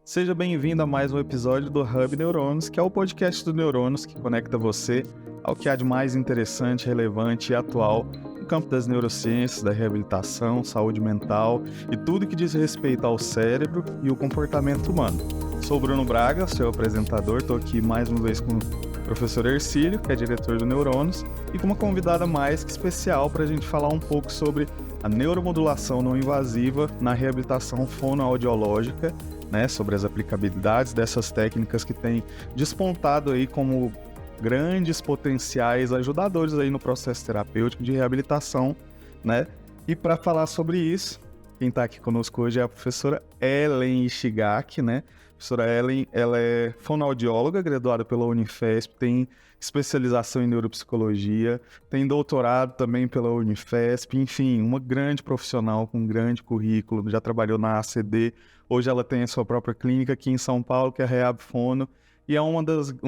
Seja bem-vindo a mais um episódio do Hub Neurônios, que é o podcast do Neurônios que conecta você ao que há de mais interessante, relevante e atual no campo das neurociências, da reabilitação, saúde mental e tudo que diz respeito ao cérebro e o comportamento humano. Sou Bruno Braga, seu apresentador, estou aqui mais uma vez com o professor Ercílio, que é diretor do Neurônios, e com uma convidada mais que especial para a gente falar um pouco sobre a neuromodulação não invasiva na reabilitação fonoaudiológica, né, sobre as aplicabilidades dessas técnicas que têm despontado aí como grandes potenciais ajudadores aí no processo terapêutico de reabilitação, né? E para falar sobre isso, quem está aqui conosco hoje é a professora Ellen Ishigaki, né? A professora Ellen, ela é fonoaudióloga, graduada pela Unifesp, tem especialização em neuropsicologia, tem doutorado também pela Unifesp, enfim, uma grande profissional com um grande currículo, já trabalhou na ACD, hoje ela tem a sua própria clínica aqui em São Paulo, que é a Rehab Fono, e é um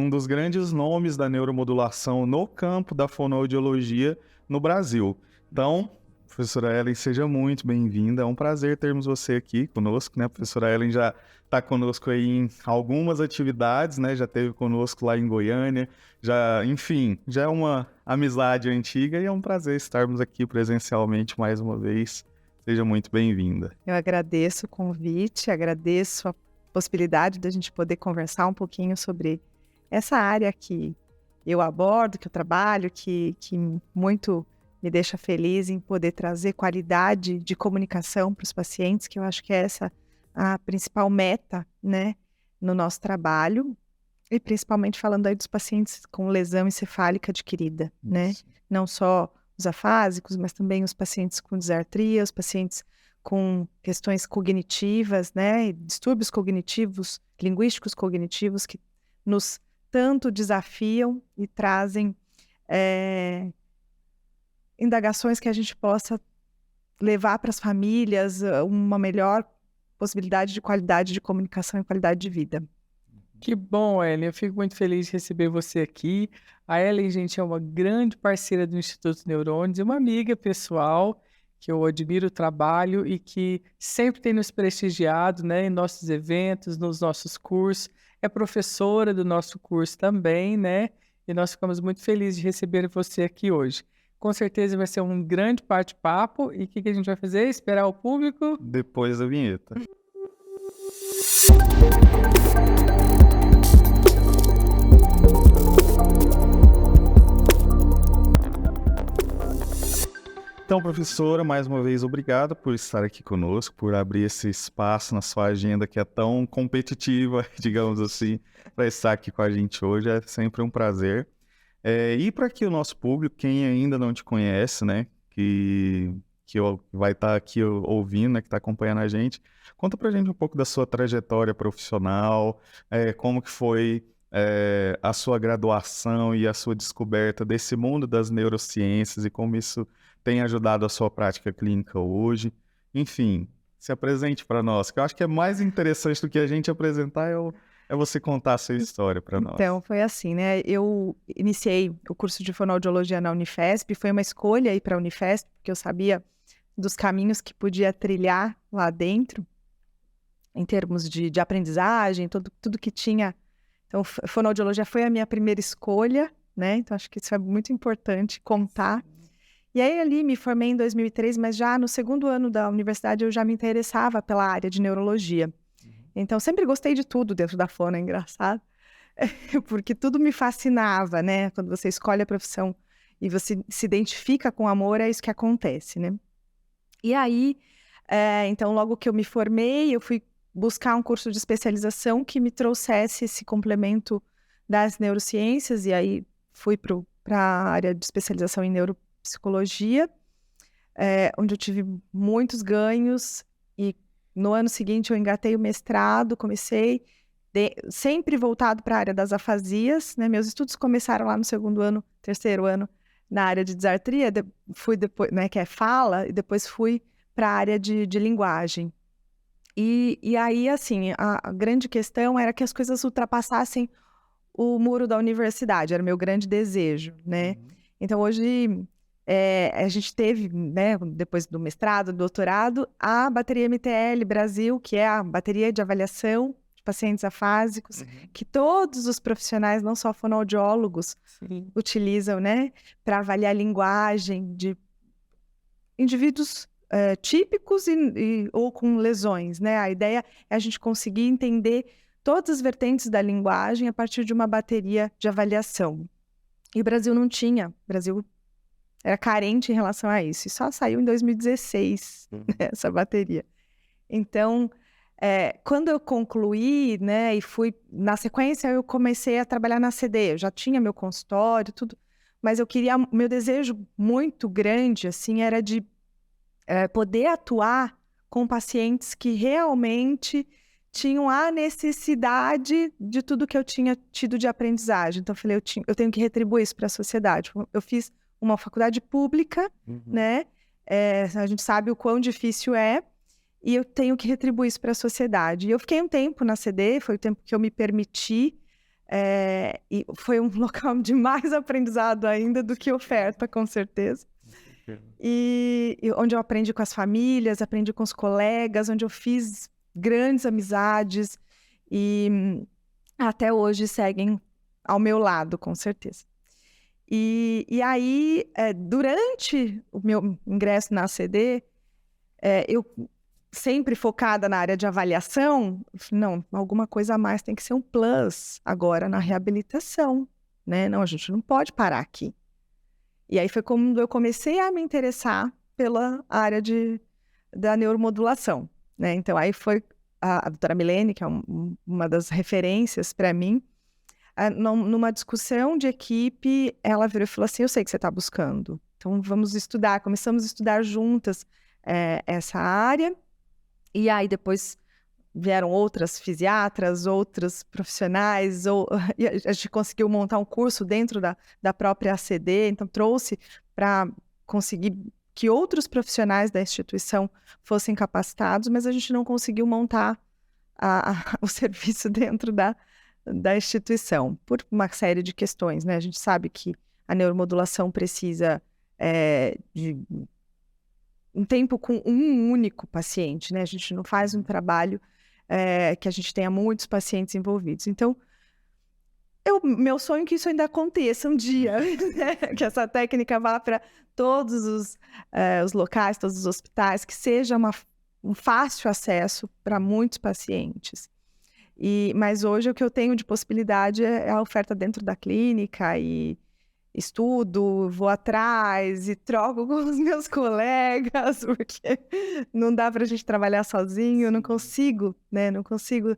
dos grandes nomes da neuromodulação no campo da fonoaudiologia no Brasil. Então, professora Ellen, seja muito bem-vinda. É um prazer termos você aqui conosco, né? A professora Ellen já está conosco aí em algumas atividades, né? Já esteve conosco lá em Goiânia, enfim, já é uma amizade antiga e é um prazer estarmos aqui presencialmente mais uma vez. Seja muito bem-vinda. Eu agradeço o convite, agradeço a possibilidade da gente poder conversar um pouquinho sobre essa área que eu abordo, que eu trabalho, que muito me deixa feliz em poder trazer qualidade de comunicação para os pacientes, que eu acho que é essa a principal meta, né, no nosso trabalho, e principalmente falando aí dos pacientes com lesão encefálica adquirida, né, não só os afásicos, mas também os pacientes com disartria, os pacientes com questões cognitivas, né, distúrbios cognitivos, linguísticos cognitivos que nos tanto desafiam e trazem indagações que a gente possa levar para as famílias uma melhor possibilidade de qualidade de comunicação e qualidade de vida. Que bom, Ellen. Eu fico muito feliz de receber você aqui. A Ellen, gente, é uma grande parceira do Instituto Neurônios e uma amiga pessoal que eu admiro o trabalho e que sempre tem nos prestigiado, né, em nossos eventos, nos nossos cursos. É professora do nosso curso também, né? E nós ficamos muito felizes de receber você aqui hoje. Com certeza vai ser um grande bate-papo. E o que a gente vai fazer? Esperar o público? Depois da vinheta. Então, professora, mais uma vez, obrigado por estar aqui conosco, por abrir esse espaço na sua agenda que é tão competitiva, digamos assim, para estar aqui com a gente hoje. É sempre um prazer. E para que o nosso público, quem ainda não te conhece, né, que vai estar aqui ouvindo, né, que está acompanhando a gente, conta para a gente um pouco da sua trajetória profissional, como que foi a sua graduação e a sua descoberta desse mundo das neurociências e como isso tem ajudado a sua prática clínica hoje. Enfim, se apresente para nós, que eu acho que é mais interessante do que a gente apresentar é você contar a sua história para nós. Então, foi assim, né? Eu iniciei o curso de fonoaudiologia na Unifesp, foi uma escolha ir para a Unifesp, porque eu sabia dos caminhos que podia trilhar lá dentro, em termos de aprendizagem, tudo que tinha. Então, fonoaudiologia foi a minha primeira escolha, né? Então, acho que isso é muito importante contar. E aí, ali, me formei em 2003, mas já no segundo ano da universidade eu já me interessava pela área de neurologia. Então, sempre gostei de tudo dentro da fono, é engraçado, porque tudo me fascinava, né? Quando você escolhe a profissão e você se identifica com amor, é isso que acontece, né? E aí, então, logo que eu me formei, eu fui buscar um curso de especialização que me trouxesse esse complemento das neurociências, e aí fui para a área de especialização em neuropsicologia, onde eu tive muitos ganhos, e no ano seguinte eu engatei o mestrado, comecei sempre voltado para a área das afasias, né? Meus estudos começaram lá no segundo ano, terceiro ano, na área de disartria, fui depois, né, que é fala, e depois fui para a área de linguagem. E aí, assim, a grande questão era que as coisas ultrapassassem o muro da universidade, era o meu grande desejo, né? Então, hoje, a gente teve, né, depois do mestrado, do doutorado, a bateria MTL Brasil, que é a bateria de avaliação de pacientes afásicos, que todos os profissionais, não só fonoaudiólogos, utilizam, né, para avaliar a linguagem de indivíduos típicos ou com lesões, né? A ideia é a gente conseguir entender todas as vertentes da linguagem a partir de uma bateria de avaliação. E o Brasil não tinha, o Brasil era carente em relação a isso, e só saiu em 2016 essa bateria. Então, quando eu concluí, né, e fui, na sequência eu comecei a trabalhar na CD, eu já tinha meu consultório, tudo, mas meu desejo muito grande, assim, era de poder atuar com pacientes que realmente tinham a necessidade de tudo que eu tinha tido de aprendizagem. Então, eu falei, eu tenho que retribuir isso para a sociedade. Eu fiz uma faculdade pública, né? A gente sabe o quão difícil é, e eu tenho que retribuir isso para a sociedade. E eu fiquei um tempo na CD, foi o tempo que eu me permiti, e foi um local de mais aprendizado ainda do que oferta, com certeza. E onde eu aprendi com as famílias, aprendi com os colegas, onde eu fiz grandes amizades e até hoje seguem ao meu lado, com certeza. E aí, durante o meu ingresso na CD, eu sempre focada na área de avaliação, não, alguma coisa a mais tem que ser um plus agora na reabilitação, né? Não, a gente não pode parar aqui. E aí foi quando eu comecei a me interessar pela área da neuromodulação, né? Então aí foi a doutora Milene, que é uma das referências para mim, numa discussão de equipe, ela virou e falou assim, eu sei que você está buscando, então vamos estudar. Começamos a estudar juntas essa área, e aí depois vieram outras fisiatras, outros profissionais, e a gente conseguiu montar um curso dentro da própria ACD, então trouxe para conseguir que outros profissionais da instituição fossem capacitados, mas a gente não conseguiu montar o serviço dentro da instituição, por uma série de questões, né? A gente sabe que a neuromodulação precisa de um tempo com um único paciente, né? A gente não faz um trabalho que a gente tenha muitos pacientes envolvidos. Então, meu sonho é que isso ainda aconteça um dia, né? Que essa técnica vá para todos os locais, todos os hospitais, que seja um fácil acesso para muitos pacientes. Mas hoje o que eu tenho de possibilidade é a oferta dentro da clínica e estudo, vou atrás e troco com os meus colegas, porque não dá para a gente trabalhar sozinho, eu não consigo, né? Não consigo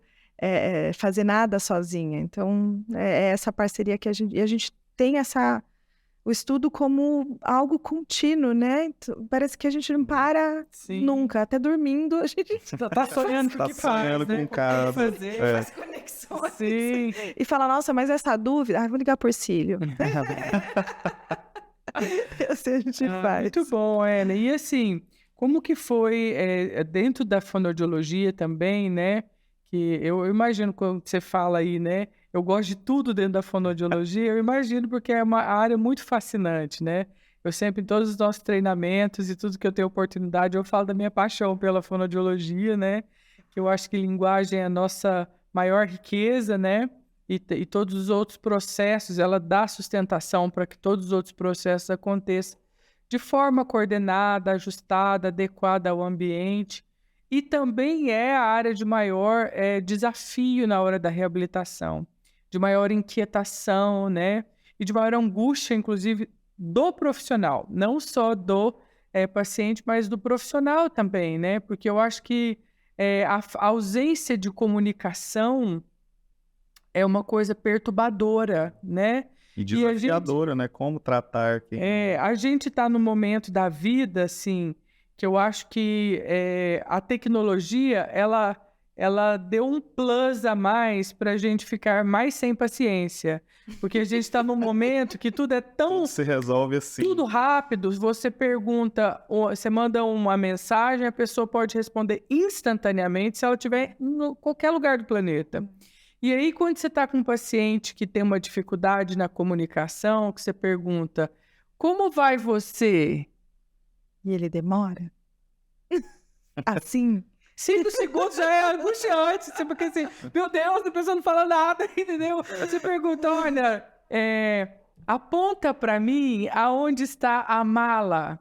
fazer nada sozinha. Então, é essa parceria que a gente tem o estudo como algo contínuo, né? Então, parece que a gente não para nunca, até dormindo a gente tá sonhando com o que faz, né? Com cara. Faz conexões. Sim. E fala, nossa, mas essa dúvida, vou ligar por Cílio. Assim a gente faz. Muito bom, Ana. E assim, como que foi dentro da fonoaudiologia também, né? Que eu imagino quando você fala aí, né? Eu gosto de tudo dentro da fonoaudiologia, eu imagino, porque é uma área muito fascinante, né? Eu sempre, em todos os nossos treinamentos e tudo que eu tenho oportunidade, eu falo da minha paixão pela fonoaudiologia, né? Que eu acho que linguagem é a nossa maior riqueza, né? E todos os outros processos, ela dá sustentação para que todos os outros processos aconteçam de forma coordenada, ajustada, adequada ao ambiente. E também é a área de maior desafio na hora da reabilitação, de maior inquietação, né? E de maior angústia, inclusive, do profissional, não só do paciente, mas do profissional também, né? Porque eu acho que a ausência de comunicação é uma coisa perturbadora, né? E desafiadora, né? Como tratar quem... a gente está no momento da vida, assim, que eu acho que a tecnologia, ela deu um plus a mais para a gente ficar mais sem paciência. Porque a gente está num momento que tudo é tão... Tudo se resolve assim. Tudo rápido. Você pergunta, você manda uma mensagem, a pessoa pode responder instantaneamente se ela estiver em qualquer lugar do planeta. E aí, quando você está com um paciente que tem uma dificuldade na comunicação, que você pergunta, como vai você? E ele demora? Assim, 5 segundos já é angustiante, porque assim, meu Deus, a pessoa não fala nada, entendeu? Você pergunta, olha, aponta para mim aonde está a mala.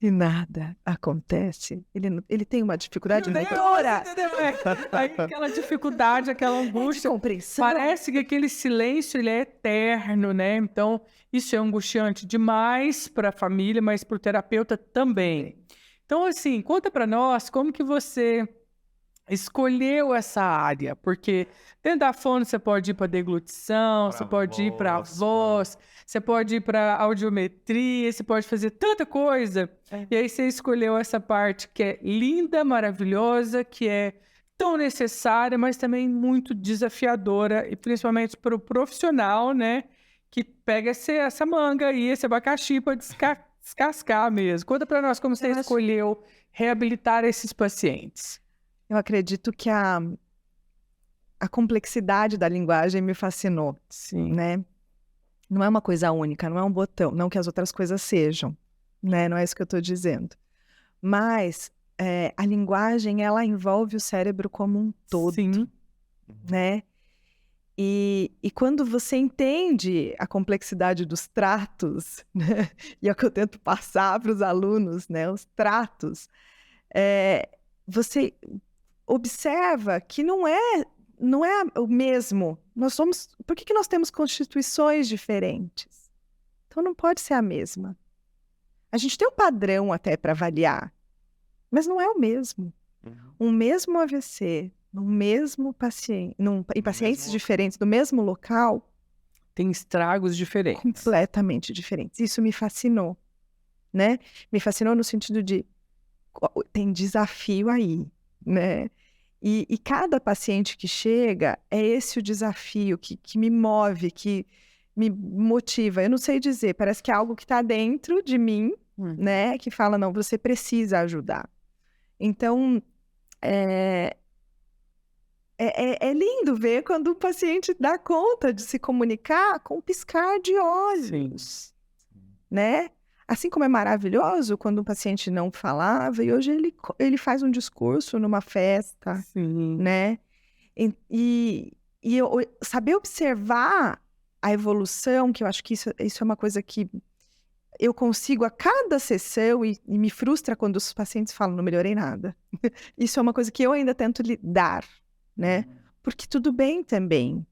E nada acontece. Ele tem uma dificuldade Meu Deus, motora. entendeu? Aí aquela dificuldade, aquela De angústia. compreensão. Parece que aquele silêncio ele é eterno, né? Então, isso é angustiante demais para a família, mas para o terapeuta também. Então, assim, conta para nós como que você escolheu essa área, porque dentro da fono você pode ir para deglutição, você pode ir para voz, você pode ir para audiometria, você pode fazer tanta coisa. E aí você escolheu essa parte que é linda, maravilhosa, que é tão necessária, mas também muito desafiadora, e principalmente para o profissional, né, que pega essa manga e esse abacaxi para descascar mesmo. Conta para nós como você escolheu reabilitar esses pacientes. Eu acredito que a complexidade da linguagem me fascinou, Sim. né? Não é uma coisa única, não é um botão, não que as outras coisas sejam, né? Não é isso que eu estou dizendo. Mas a linguagem, ela envolve o cérebro como um todo, Sim. né? E quando você entende a complexidade dos tratos, né? E é o que eu tento passar para os alunos, né? Os tratos, você observa que não é o mesmo. Por que nós temos constituições diferentes? Então não pode ser a mesma. A gente tem um padrão até para avaliar, mas não é o mesmo. Um mesmo AVC, no mesmo paciente, em pacientes diferentes, no mesmo local, tem estragos diferentes. Completamente diferentes. Isso me fascinou, né? Me fascinou no sentido de tem desafio aí, né? E cada paciente que chega, é esse o desafio que me move, que me motiva. Eu não sei dizer, parece que é algo que está dentro de mim, né? Que fala, não, você precisa ajudar. Então, é lindo ver quando o paciente dá conta de se comunicar com um piscar de olhos, né? Assim como é maravilhoso quando um paciente não falava e hoje ele faz um discurso numa festa, né? E saber observar a evolução, que eu acho que isso é uma coisa que eu consigo a cada sessão e me frustra quando os pacientes falam, não melhorei nada. Isso é uma coisa que eu ainda tento lidar, né? Porque tudo bem também,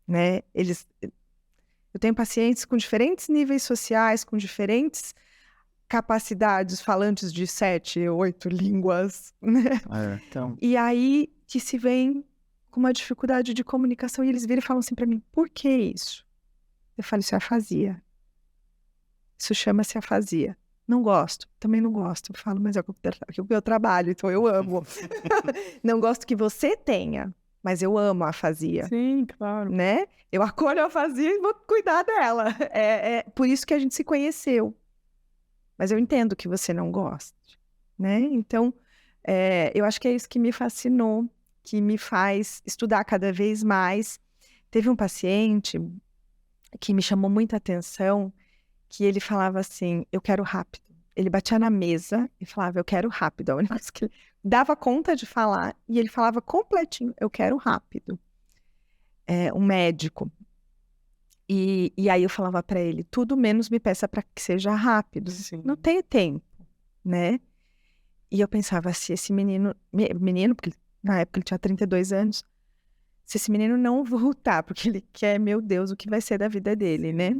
né? Eu tenho pacientes com diferentes níveis sociais, com diferentes capacidades, falantes de 7, 8 línguas, né? Então. E aí que se vem com uma dificuldade de comunicação e eles viram e falam assim para mim, por que isso? Eu falo, isso é afasia. Isso chama-se afasia. Não gosto, também não gosto. Eu falo, mas é o meu trabalho, então eu amo. Não gosto que você tenha, mas eu amo a afasia. Sim, claro. Né? Eu acolho a afasia e vou cuidar dela. É por isso que a gente se conheceu. Mas eu entendo que você não gosta, né? Então, eu acho que é isso que me fascinou, que me faz estudar cada vez mais. Teve um paciente que me chamou muita atenção, que ele falava assim, eu quero rápido. Ele batia na mesa e falava, eu quero rápido. É o negócio que ele dava conta de falar e ele falava completinho, eu quero rápido. Um médico. E aí eu falava para ele, tudo menos me peça para que seja rápido. Sim. Não tenho tempo, né? E eu pensava, se esse menino, porque na época ele tinha 32 anos, se esse menino não voltar, porque ele quer, meu Deus, o que vai ser da vida dele, né?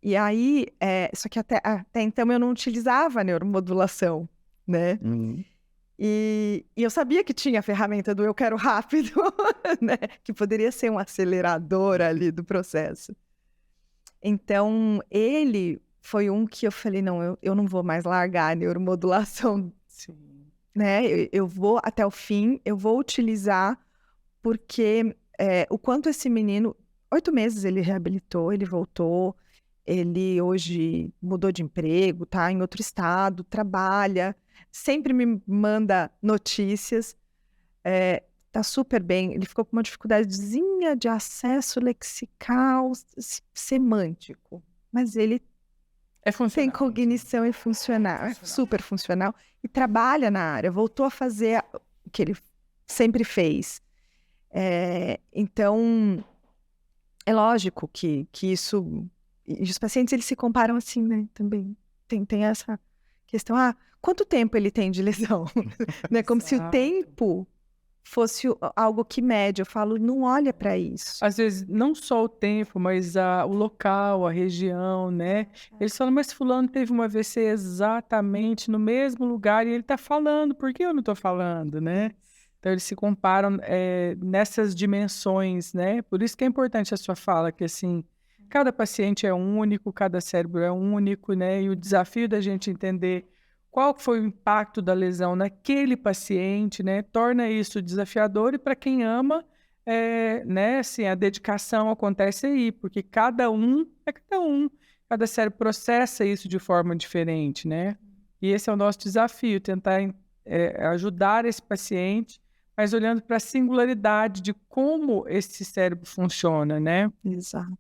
E aí, só que até então eu não utilizava a neuromodulação, né? E eu sabia que tinha a ferramenta do eu quero rápido, né? Que poderia ser um acelerador ali do processo. Então, ele foi um que eu falei, não, eu não vou mais largar a neuromodulação, né? Eu vou até o fim, eu vou utilizar, porque o quanto esse menino, 8 meses ele reabilitou, ele voltou, ele hoje mudou de emprego, tá em outro estado, trabalha, sempre me manda notícias, tá super bem. Ele ficou com uma dificuldadezinha de acesso lexical, semântico, mas ele É tem funcional. cognição e funcional, é super funcional, e trabalha na área, voltou a fazer o que ele sempre fez. Então, é lógico que isso... E os pacientes, eles se comparam assim, né? Também tem essa questão, quanto tempo ele tem de lesão? Né? Como se o Exato. tempo fosse algo que mede. Eu falo, não olha para isso. Às vezes, não só o tempo, mas o local, a região, né? Eles falam, mas fulano teve uma AVC exatamente no mesmo lugar e ele tá falando, por que eu não tô falando, né? Então, eles se comparam nessas dimensões, né? Por isso que é importante a sua fala, que assim, cada paciente é único, cada cérebro é único, né? E o desafio da gente entender qual foi o impacto da lesão naquele paciente, né? Torna isso desafiador e para quem ama, né? Assim, a dedicação acontece aí, porque cada um é cada um. Cada cérebro processa isso de forma diferente, né? E esse é o nosso desafio, tentar ajudar esse paciente, mas olhando para a singularidade de como esse cérebro funciona, né? Exato.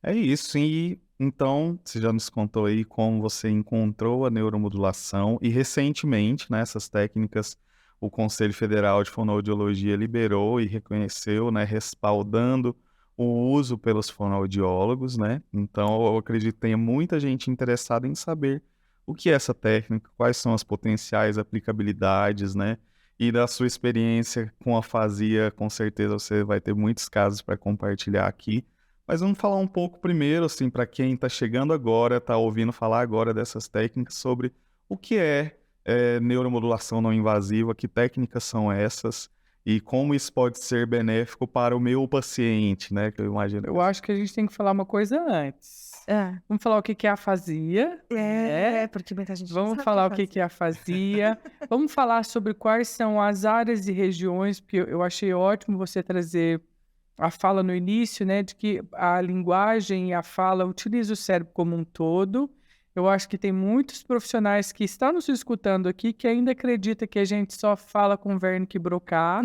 É isso, e então você já nos contou aí como você encontrou a neuromodulação e recentemente, né, essas técnicas, o Conselho Federal de Fonoaudiologia liberou e reconheceu, né, respaldando o uso pelos fonoaudiólogos, né? Então eu acredito que tenha muita gente interessada em saber o que é essa técnica, quais são as potenciais aplicabilidades, né? E da sua experiência com a afasia, com certeza você vai ter muitos casos para compartilhar aqui. Mas vamos falar um pouco primeiro, assim, para quem está chegando agora, está ouvindo falar agora dessas técnicas, sobre o que é neuromodulação não invasiva, que técnicas são essas e como isso pode ser benéfico para o meu paciente, né? Que eu imagino. Eu acho que a gente tem que falar uma coisa antes. Vamos falar o que é afasia. Porque muita gente não Vamos sabe falar o que é afasia. Vamos falar sobre quais são as áreas e regiões, porque eu achei ótimo você trazer a fala no início, né, de que a linguagem e a fala utilizam o cérebro como um todo. Eu acho que tem muitos profissionais que estão nos escutando aqui que ainda acreditam que a gente só fala com Wernicke e Broca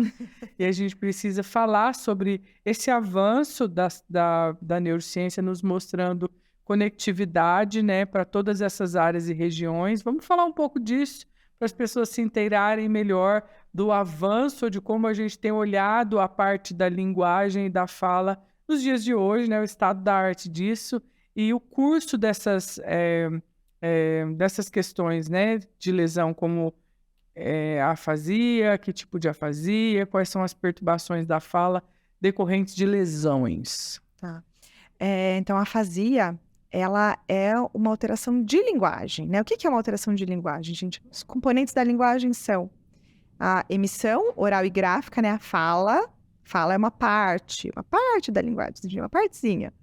e a gente precisa falar sobre esse avanço da neurociência nos mostrando conectividade, né, para todas essas áreas e regiões. Vamos falar um pouco disso para as pessoas se inteirarem melhor do avanço, de como a gente tem olhado a parte da linguagem e da fala nos dias de hoje, né, o estado da arte disso e o curso dessas questões, né, de lesão, como a afasia, que tipo de afasia, quais são as perturbações da fala decorrentes de lesões. Tá. Então, a afasia, ela é uma alteração de linguagem, né? O que é uma alteração de linguagem, gente? Os componentes da linguagem são a emissão oral e gráfica, né? A fala é uma parte da linguagem, uma partezinha.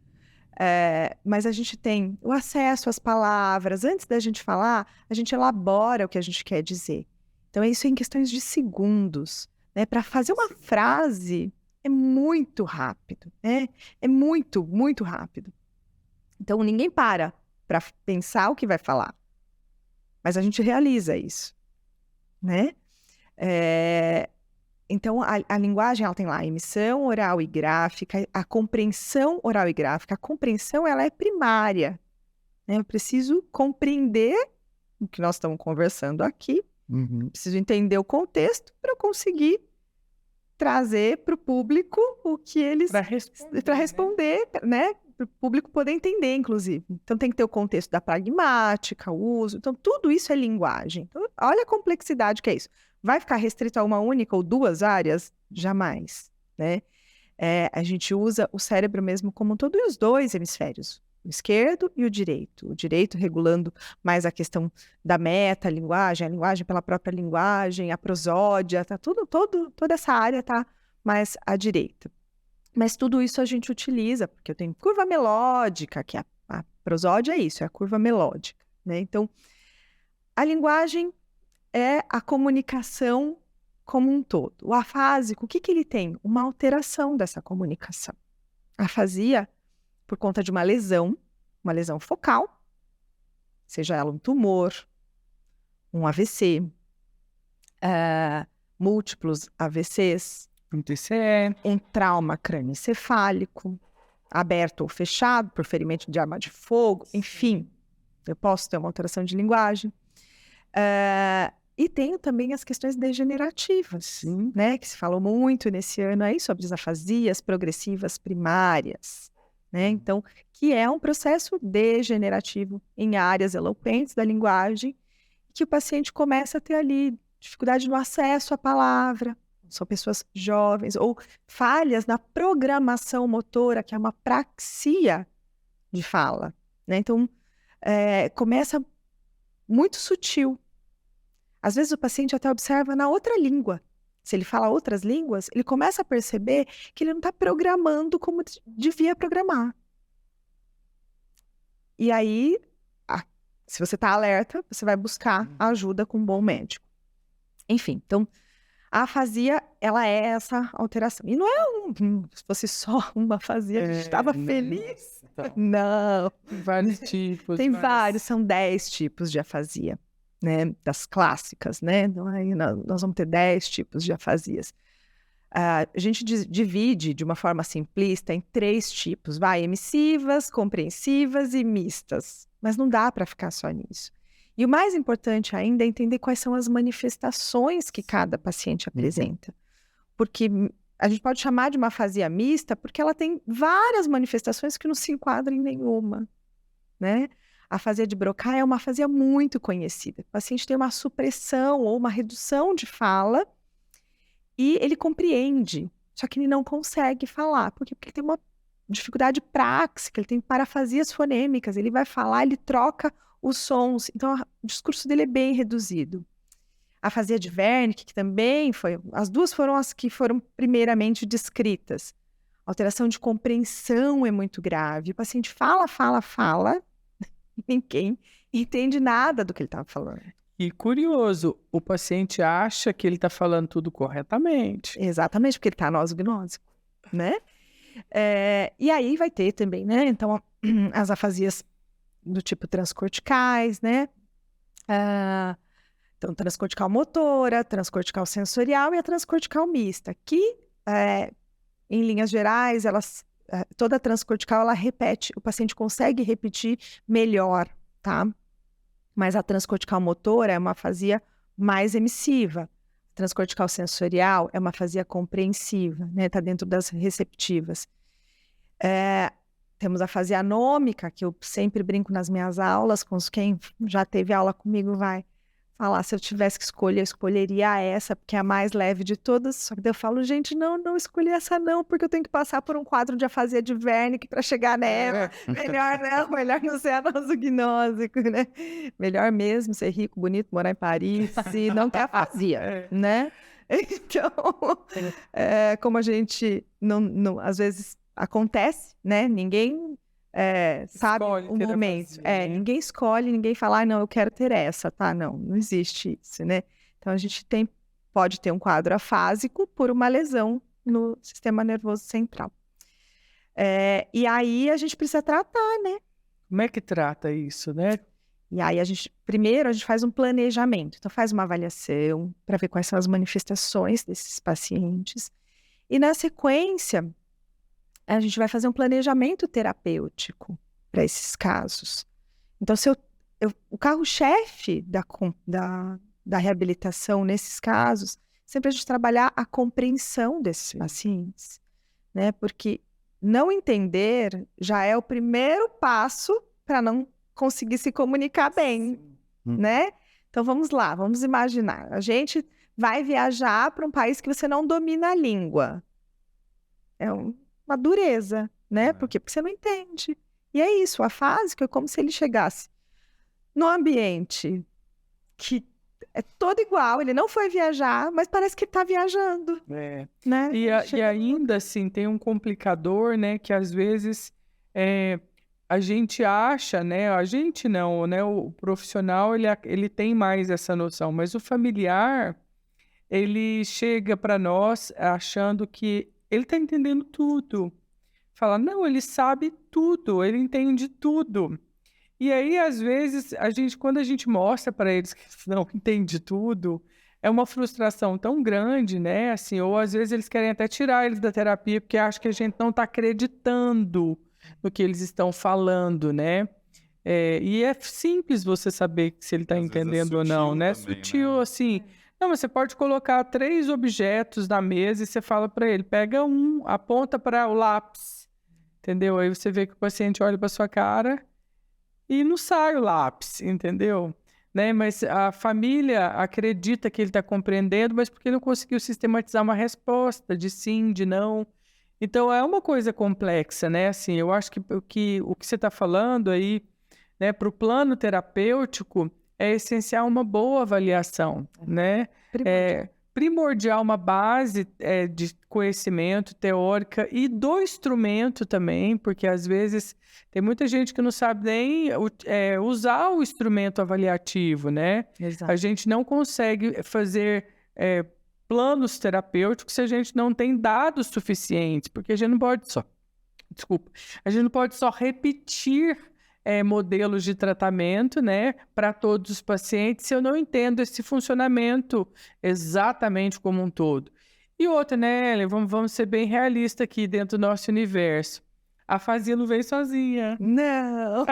Mas a gente tem o acesso às palavras. Antes da gente falar, a gente elabora o que a gente quer dizer. Então, isso é em questões de segundos, né? Para fazer uma frase é muito rápido, né? É muito, muito rápido. Então, ninguém para pensar o que vai falar. Mas a gente realiza isso, né? Então, a linguagem, ela tem lá a emissão oral e gráfica, a compreensão oral e gráfica. A compreensão, ela é primária, né? Eu preciso compreender o que nós estamos conversando aqui, preciso entender o contexto para eu conseguir trazer para o público o que eles... Para responder, né? Para o público poder entender, inclusive. Então, tem que ter o contexto da pragmática, o uso. Então, tudo isso é linguagem. Então, olha a complexidade que é isso. Vai ficar restrito a uma única ou duas áreas? Jamais, né? A gente usa o cérebro mesmo como um todo e os dois hemisférios, o esquerdo e o direito. O direito regulando mais a questão da metalinguagem, a linguagem pela própria linguagem, a prosódia, tá toda essa área tá mais à direita. Mas tudo isso a gente utiliza, porque eu tenho curva melódica, que a prosódia é isso, é a curva melódica, né? Então, a linguagem é a comunicação como um todo. O afásico, o que ele tem? Uma alteração dessa comunicação. A afasia, por conta de uma lesão focal, seja ela um tumor, um AVC, múltiplos AVCs, Um TCE. um trauma crânioencefálico, aberto ou fechado, por ferimento de arma de fogo, enfim, eu posso ter uma alteração de linguagem. E tenho também as questões degenerativas, né, que se falou muito nesse ano aí sobre as afasias progressivas primárias, né, então, que é um processo degenerativo em áreas eloquentes da linguagem, que o paciente começa a ter ali dificuldade no acesso à palavra, são pessoas jovens, ou falhas na programação motora, que é uma praxia de fala, né, então, começa muito sutil. Às vezes o paciente até observa na outra língua. Se ele fala outras línguas, ele começa a perceber que ele não está programando como devia programar. E aí, se você está alerta, você vai buscar ajuda com um bom médico. Enfim, então, a afasia, ela é essa alteração. E não é se fosse só uma afasia que a gente estava feliz. Não. Tem vários tipos. Tem vários, são 10 tipos de afasia. Né, das clássicas, né? Então, aí nós vamos ter 10 tipos de afasias. A gente divide de uma forma simplista em 3 tipos, emissivas, compreensivas e mistas. Mas não dá para ficar só nisso. E o mais importante ainda é entender quais são as manifestações que cada paciente apresenta. Porque a gente pode chamar de uma afasia mista porque ela tem várias manifestações que não se enquadram em nenhuma, né? A afasia de Broca é uma afasia muito conhecida. O paciente tem uma supressão ou uma redução de fala e ele compreende, só que ele não consegue falar. Por quê? Porque ele tem uma dificuldade práxica, ele tem parafasias fonêmicas, ele vai falar, ele troca os sons. Então, o discurso dele é bem reduzido. A afasia de Wernicke, que também foi... As duas foram as que foram primeiramente descritas. A alteração de compreensão é muito grave. O paciente fala, ninguém entende nada do que ele estava falando. E curioso, o paciente acha que ele está falando tudo corretamente. Exatamente, porque ele está nosoggnósico, né? E aí vai ter também, né? Então, as afasias do tipo transcorticais, né? Então, transcortical motora, transcortical sensorial e a transcortical mista, que, em linhas gerais, toda a transcortical, ela repete, o paciente consegue repetir melhor, tá? Mas a transcortical motora é uma afasia mais emissiva. A transcortical sensorial é uma afasia compreensiva, né? Tá dentro das receptivas. Temos a afasia anômica, que eu sempre brinco nas minhas aulas, quem já teve aula comigo vai falar, se eu tivesse que escolher, eu escolheria essa, porque é a mais leve de todas. Só que daí eu falo, gente, não escolhi essa não, porque eu tenho que passar por um quadro de afasia de Wernicke para chegar nela. Melhor não ser anosognósico, né? Melhor mesmo ser rico, bonito, morar em Paris, e não ter afasia, né? Então, como a gente não às vezes acontece, né? Ninguém sabe o momento. Ninguém escolhe, ninguém fala, não, eu quero ter essa, tá? Não existe isso, né? Então, a gente pode ter um quadro afásico por uma lesão no sistema nervoso central. E aí, a gente precisa tratar, né? Como é que trata isso, né? E aí, primeiro, a gente faz um planejamento. Então, faz uma avaliação para ver quais são as manifestações desses pacientes. E, na sequência, a gente vai fazer um planejamento terapêutico para esses casos. Então, o carro-chefe da reabilitação nesses casos, sempre a gente trabalhar a compreensão desses pacientes, né? Porque não entender já é o primeiro passo para não conseguir se comunicar bem, né? Então, vamos lá, vamos imaginar. A gente vai viajar para um país que você não domina a língua. Uma dureza, né? Por quê? Porque você não entende. E é isso, o afásico é como se ele chegasse num ambiente que é todo igual, ele não foi viajar, mas parece que está viajando. Né? E ainda assim, tem um complicador, né? Que às vezes a gente acha, né? A gente não, né? O profissional, ele tem mais essa noção, mas o familiar, ele chega para nós achando que ele está entendendo tudo. Fala, não, ele sabe tudo, ele entende tudo. E aí, às vezes, quando a gente mostra para eles que não entende tudo, é uma frustração tão grande, né? Assim, ou às vezes eles querem até tirar eles da terapia porque acham que a gente não está acreditando no que eles estão falando, né? E é simples você saber se ele está Às vezes é entendendo ou não, sutil né? também, Sutil, né? assim. Não, mas você pode colocar 3 objetos na mesa e você fala para ele, pega um, aponta para o lápis, entendeu? Aí você vê que o paciente olha para sua cara e não sai o lápis, entendeu? Né? Mas a família acredita que ele está compreendendo, mas porque não conseguiu sistematizar uma resposta de sim, de não. Então, é uma coisa complexa, né? Assim, eu acho que o que você está falando aí, né, para o plano terapêutico, é essencial uma boa avaliação, né? É primordial uma base de conhecimento teórica e do instrumento também, porque às vezes tem muita gente que não sabe nem usar o instrumento avaliativo, né? Exato. A gente não consegue fazer planos terapêuticos se a gente não tem dados suficientes, porque a gente não pode a gente não pode só repetir modelos de tratamento, né, para todos os pacientes, se eu não entendo esse funcionamento exatamente como um todo. E outra, né, Ellen, vamos ser bem realistas aqui dentro do nosso universo. A afasia não vem sozinha, Não.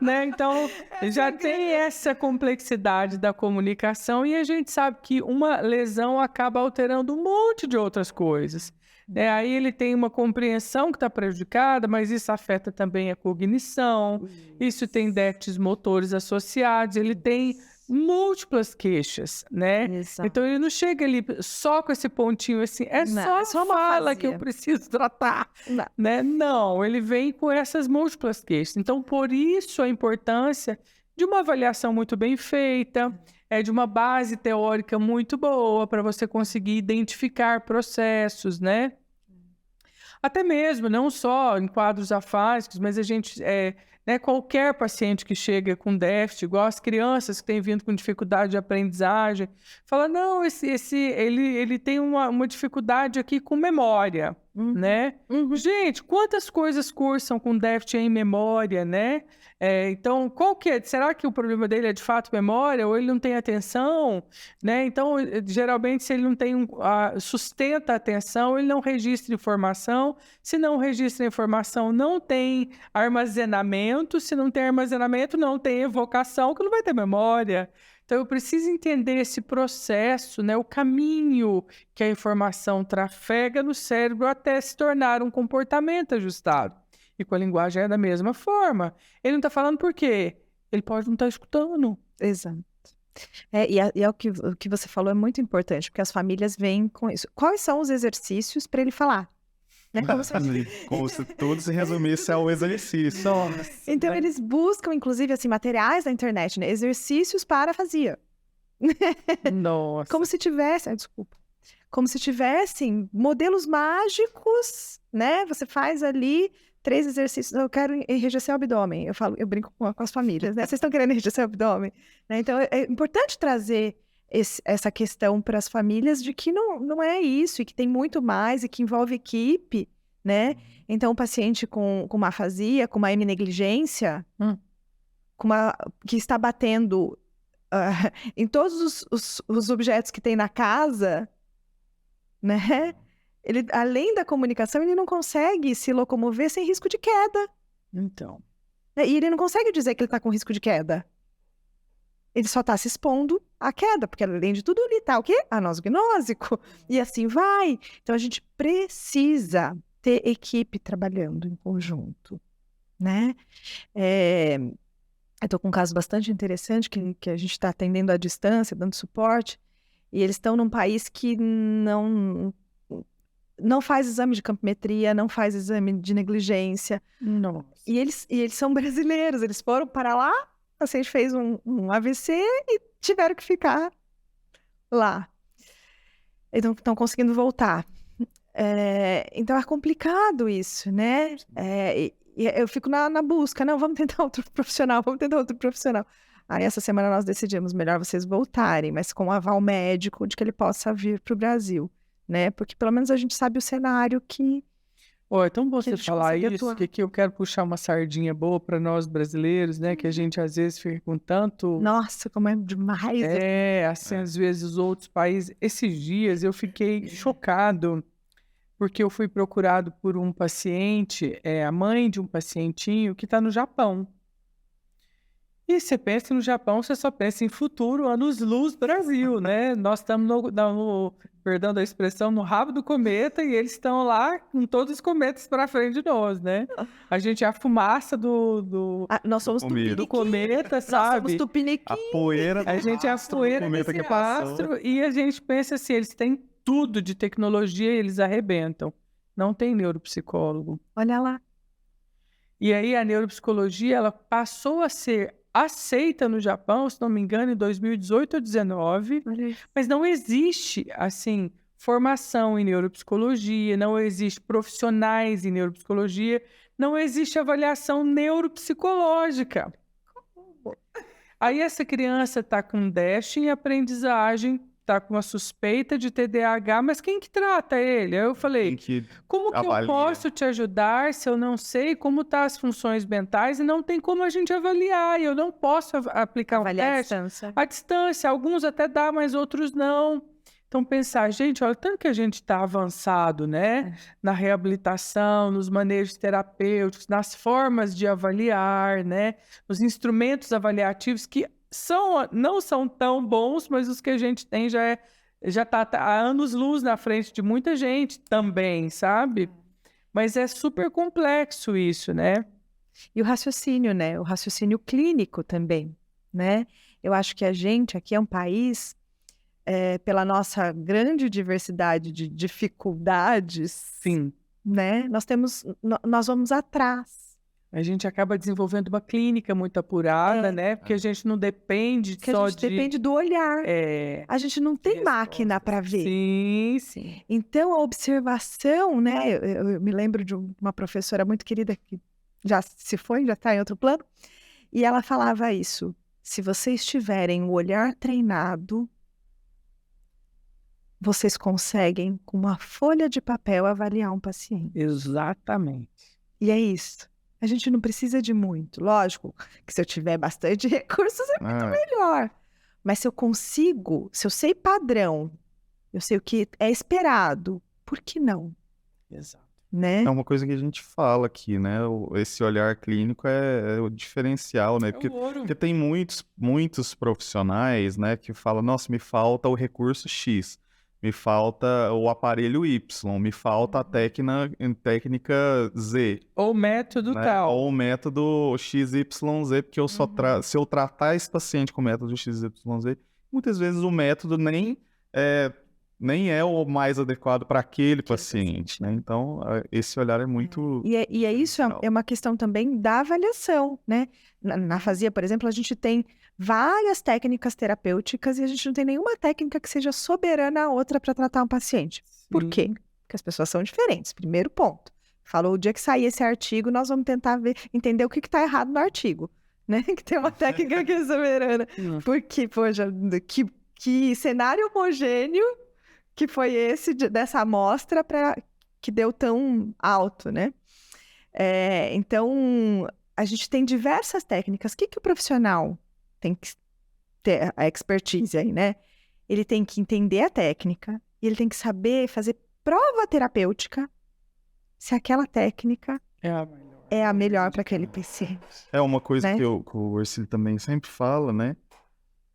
né? Então, já tem essa complexidade da comunicação e a gente sabe que uma lesão acaba alterando um monte de outras coisas. Aí ele tem uma compreensão que está prejudicada, mas isso afeta também a cognição, isso tem déficits motores associados, ele tem múltiplas queixas, né? Exato. Então ele não chega ali só com esse pontinho assim, Não, só uma fala que eu afasia. preciso tratar, Não. né? Não, ele vem com essas múltiplas queixas. Então, por isso a importância de uma avaliação muito bem feita, de uma base teórica muito boa para você conseguir identificar processos, né? Até mesmo, não só em quadros afásicos, mas a gente, né, qualquer paciente que chega com déficit, igual as crianças que têm vindo com dificuldade de aprendizagem, fala, não, ele tem uma dificuldade aqui com memória, né? Gente, quantas coisas cursam com déficit em memória, né? Então, será que o problema dele é de fato memória ou ele não tem atenção, né? Então, geralmente, se ele não tem sustenta a atenção, ele não registra informação. Se não registra informação, não tem armazenamento. Se não tem armazenamento, não tem evocação, que não vai ter memória. Então, eu preciso entender esse processo, né? O caminho que a informação trafega no cérebro até se tornar um comportamento ajustado. E com a linguagem é da mesma forma. Ele não está falando por quê? Ele pode não estar escutando. Exato. O que você falou é muito importante, porque as famílias vêm com isso. Quais são os exercícios para ele falar? Né? Como se tudo se resumisse ao exercício. Então, eles buscam, inclusive, assim, materiais na internet, né? Exercícios para afasia. Nossa. Como se tivesse... desculpa. Como se tivessem modelos mágicos, né? Você faz ali 3 exercícios. Eu quero enrijecer o abdômen. Eu brinco com as famílias, né? Vocês estão querendo enrijecer o abdômen? Né? Então, é importante trazer essa questão para as famílias de que não é isso, e que tem muito mais, e que envolve equipe, né? Então, o paciente com uma afasia, com uma hemionegligência, que está batendo em todos os objetos que tem na casa, né? Ele, além da comunicação, ele não consegue se locomover sem risco de queda. Então. E ele não consegue dizer que ele está com risco de queda. Ele só está se expondo à queda, porque além de tudo ele está o quê? Anosgnósico. E assim vai. Então a gente precisa ter equipe trabalhando em conjunto, né? Eu estou com um caso bastante interessante que a gente está atendendo à distância, dando suporte, e eles estão num país que não faz exame de campometria, não faz exame de negligência. Nossa. E eles são brasileiros, eles foram para lá, o paciente fez um AVC e tiveram que ficar lá. Então, estão conseguindo voltar. Então, é complicado isso, né? E eu fico na busca, não, vamos tentar outro profissional. Aí, essa semana, nós decidimos, melhor vocês voltarem, mas com um aval médico de que ele possa vir para o Brasil, né? Porque, pelo menos, a gente sabe o cenário que Ó, é tão bom Que você a gente falar consegue isso, atuar. que aqui eu quero puxar uma sardinha boa para nós brasileiros, né? Que a gente às vezes fica com tanto. Nossa, como é demais. Assim, às vezes os outros países. Esses dias eu fiquei chocado, porque eu fui procurado por um paciente, a mãe de um pacientinho que está no Japão. E você pensa no Japão, você só pensa em futuro, anos-luz Brasil, né? Nós estamos perdão da expressão, no rabo do cometa e eles estão lá com todos os cometas para frente de nós, né? A gente é a fumaça Nós somos cometa. do tupiniquim. cometa, Nós somos sabe? A tupiniquim. poeira A do gente é a rastro do poeira cometa desse que passou. rastro e a gente pensa assim, eles têm tudo de tecnologia e eles arrebentam. Não tem neuropsicólogo. Olha lá. E aí a neuropsicologia, ela passou a ser aceita no Japão, se não me engano, em 2018 ou 2019, Olha aí. mas não existe, assim, formação em neuropsicologia, não existe profissionais em neuropsicologia, não existe avaliação neuropsicológica. Aí essa criança está com déficit em aprendizagem, está com uma suspeita de TDAH, mas quem que trata ele? Aí eu Tem falei, que como que eu avalia. posso te ajudar se eu não sei como tá as funções mentais e não tem como a gente avaliar? E eu não posso aplicar um Avaliar a teste distância. à distância. Alguns até dá, mas outros não. Então pensar, gente, olha, tanto que a gente está avançado, né? Na reabilitação, nos manejos terapêuticos, nas formas de avaliar, né? Nos instrumentos avaliativos que não são tão bons, mas os que a gente tem já tá há anos-luz na frente de muita gente também, sabe? Mas é super complexo isso, né? E o raciocínio, né? O raciocínio clínico também, né? Eu acho que a gente aqui é um país, pela nossa grande diversidade de dificuldades, Sim. né? Nós vamos atrás. A gente acaba desenvolvendo uma clínica muito apurada, né? Porque a gente não depende Porque a só gente depende do olhar. A gente não tem máquina para ver. Sim, sim. Então, a observação, né? Eu me lembro de uma professora muito querida que já se foi, já está em outro plano, e ela falava isso: se vocês tiverem o olhar treinado, vocês conseguem, com uma folha de papel, avaliar um paciente. Exatamente. E é isso. A gente não precisa de muito. Lógico que se eu tiver bastante recursos é muito melhor. Mas se eu consigo, se eu sei padrão, eu sei o que é esperado, por que não? Exato. Né? É uma coisa que a gente fala aqui, né? Esse olhar clínico é o diferencial, né? É o ouro. Porque tem muitos profissionais, né, que falam, nossa, me falta o recurso X, me falta o aparelho Y, me falta a técnica Z, Ou método né? tal. Ou o método XYZ, porque eu se eu tratar esse paciente com o método XYZ, muitas vezes o método nem é o mais adequado para aquele paciente, né? Então, esse olhar é muito... E é isso, é uma questão também da avaliação, né? Na Fazia, por exemplo, a gente tem várias técnicas terapêuticas e a gente não tem nenhuma técnica que seja soberana à outra para tratar um paciente. Por quê? Porque as pessoas são diferentes, primeiro ponto. Falou, o dia que sair esse artigo, nós vamos tentar entender o que está errado no artigo, né? Que tem uma técnica que é soberana. Porque, poxa, que cenário homogêneo que foi esse dessa amostra que deu tão alto, né? Então, a gente tem diversas técnicas. O que o profissional tem que ter a expertise aí, né? Ele tem que entender a técnica e ele tem que saber fazer prova terapêutica se aquela técnica é a melhor para aquele paciente. É uma coisa, né? que o Ercílio também sempre fala, né?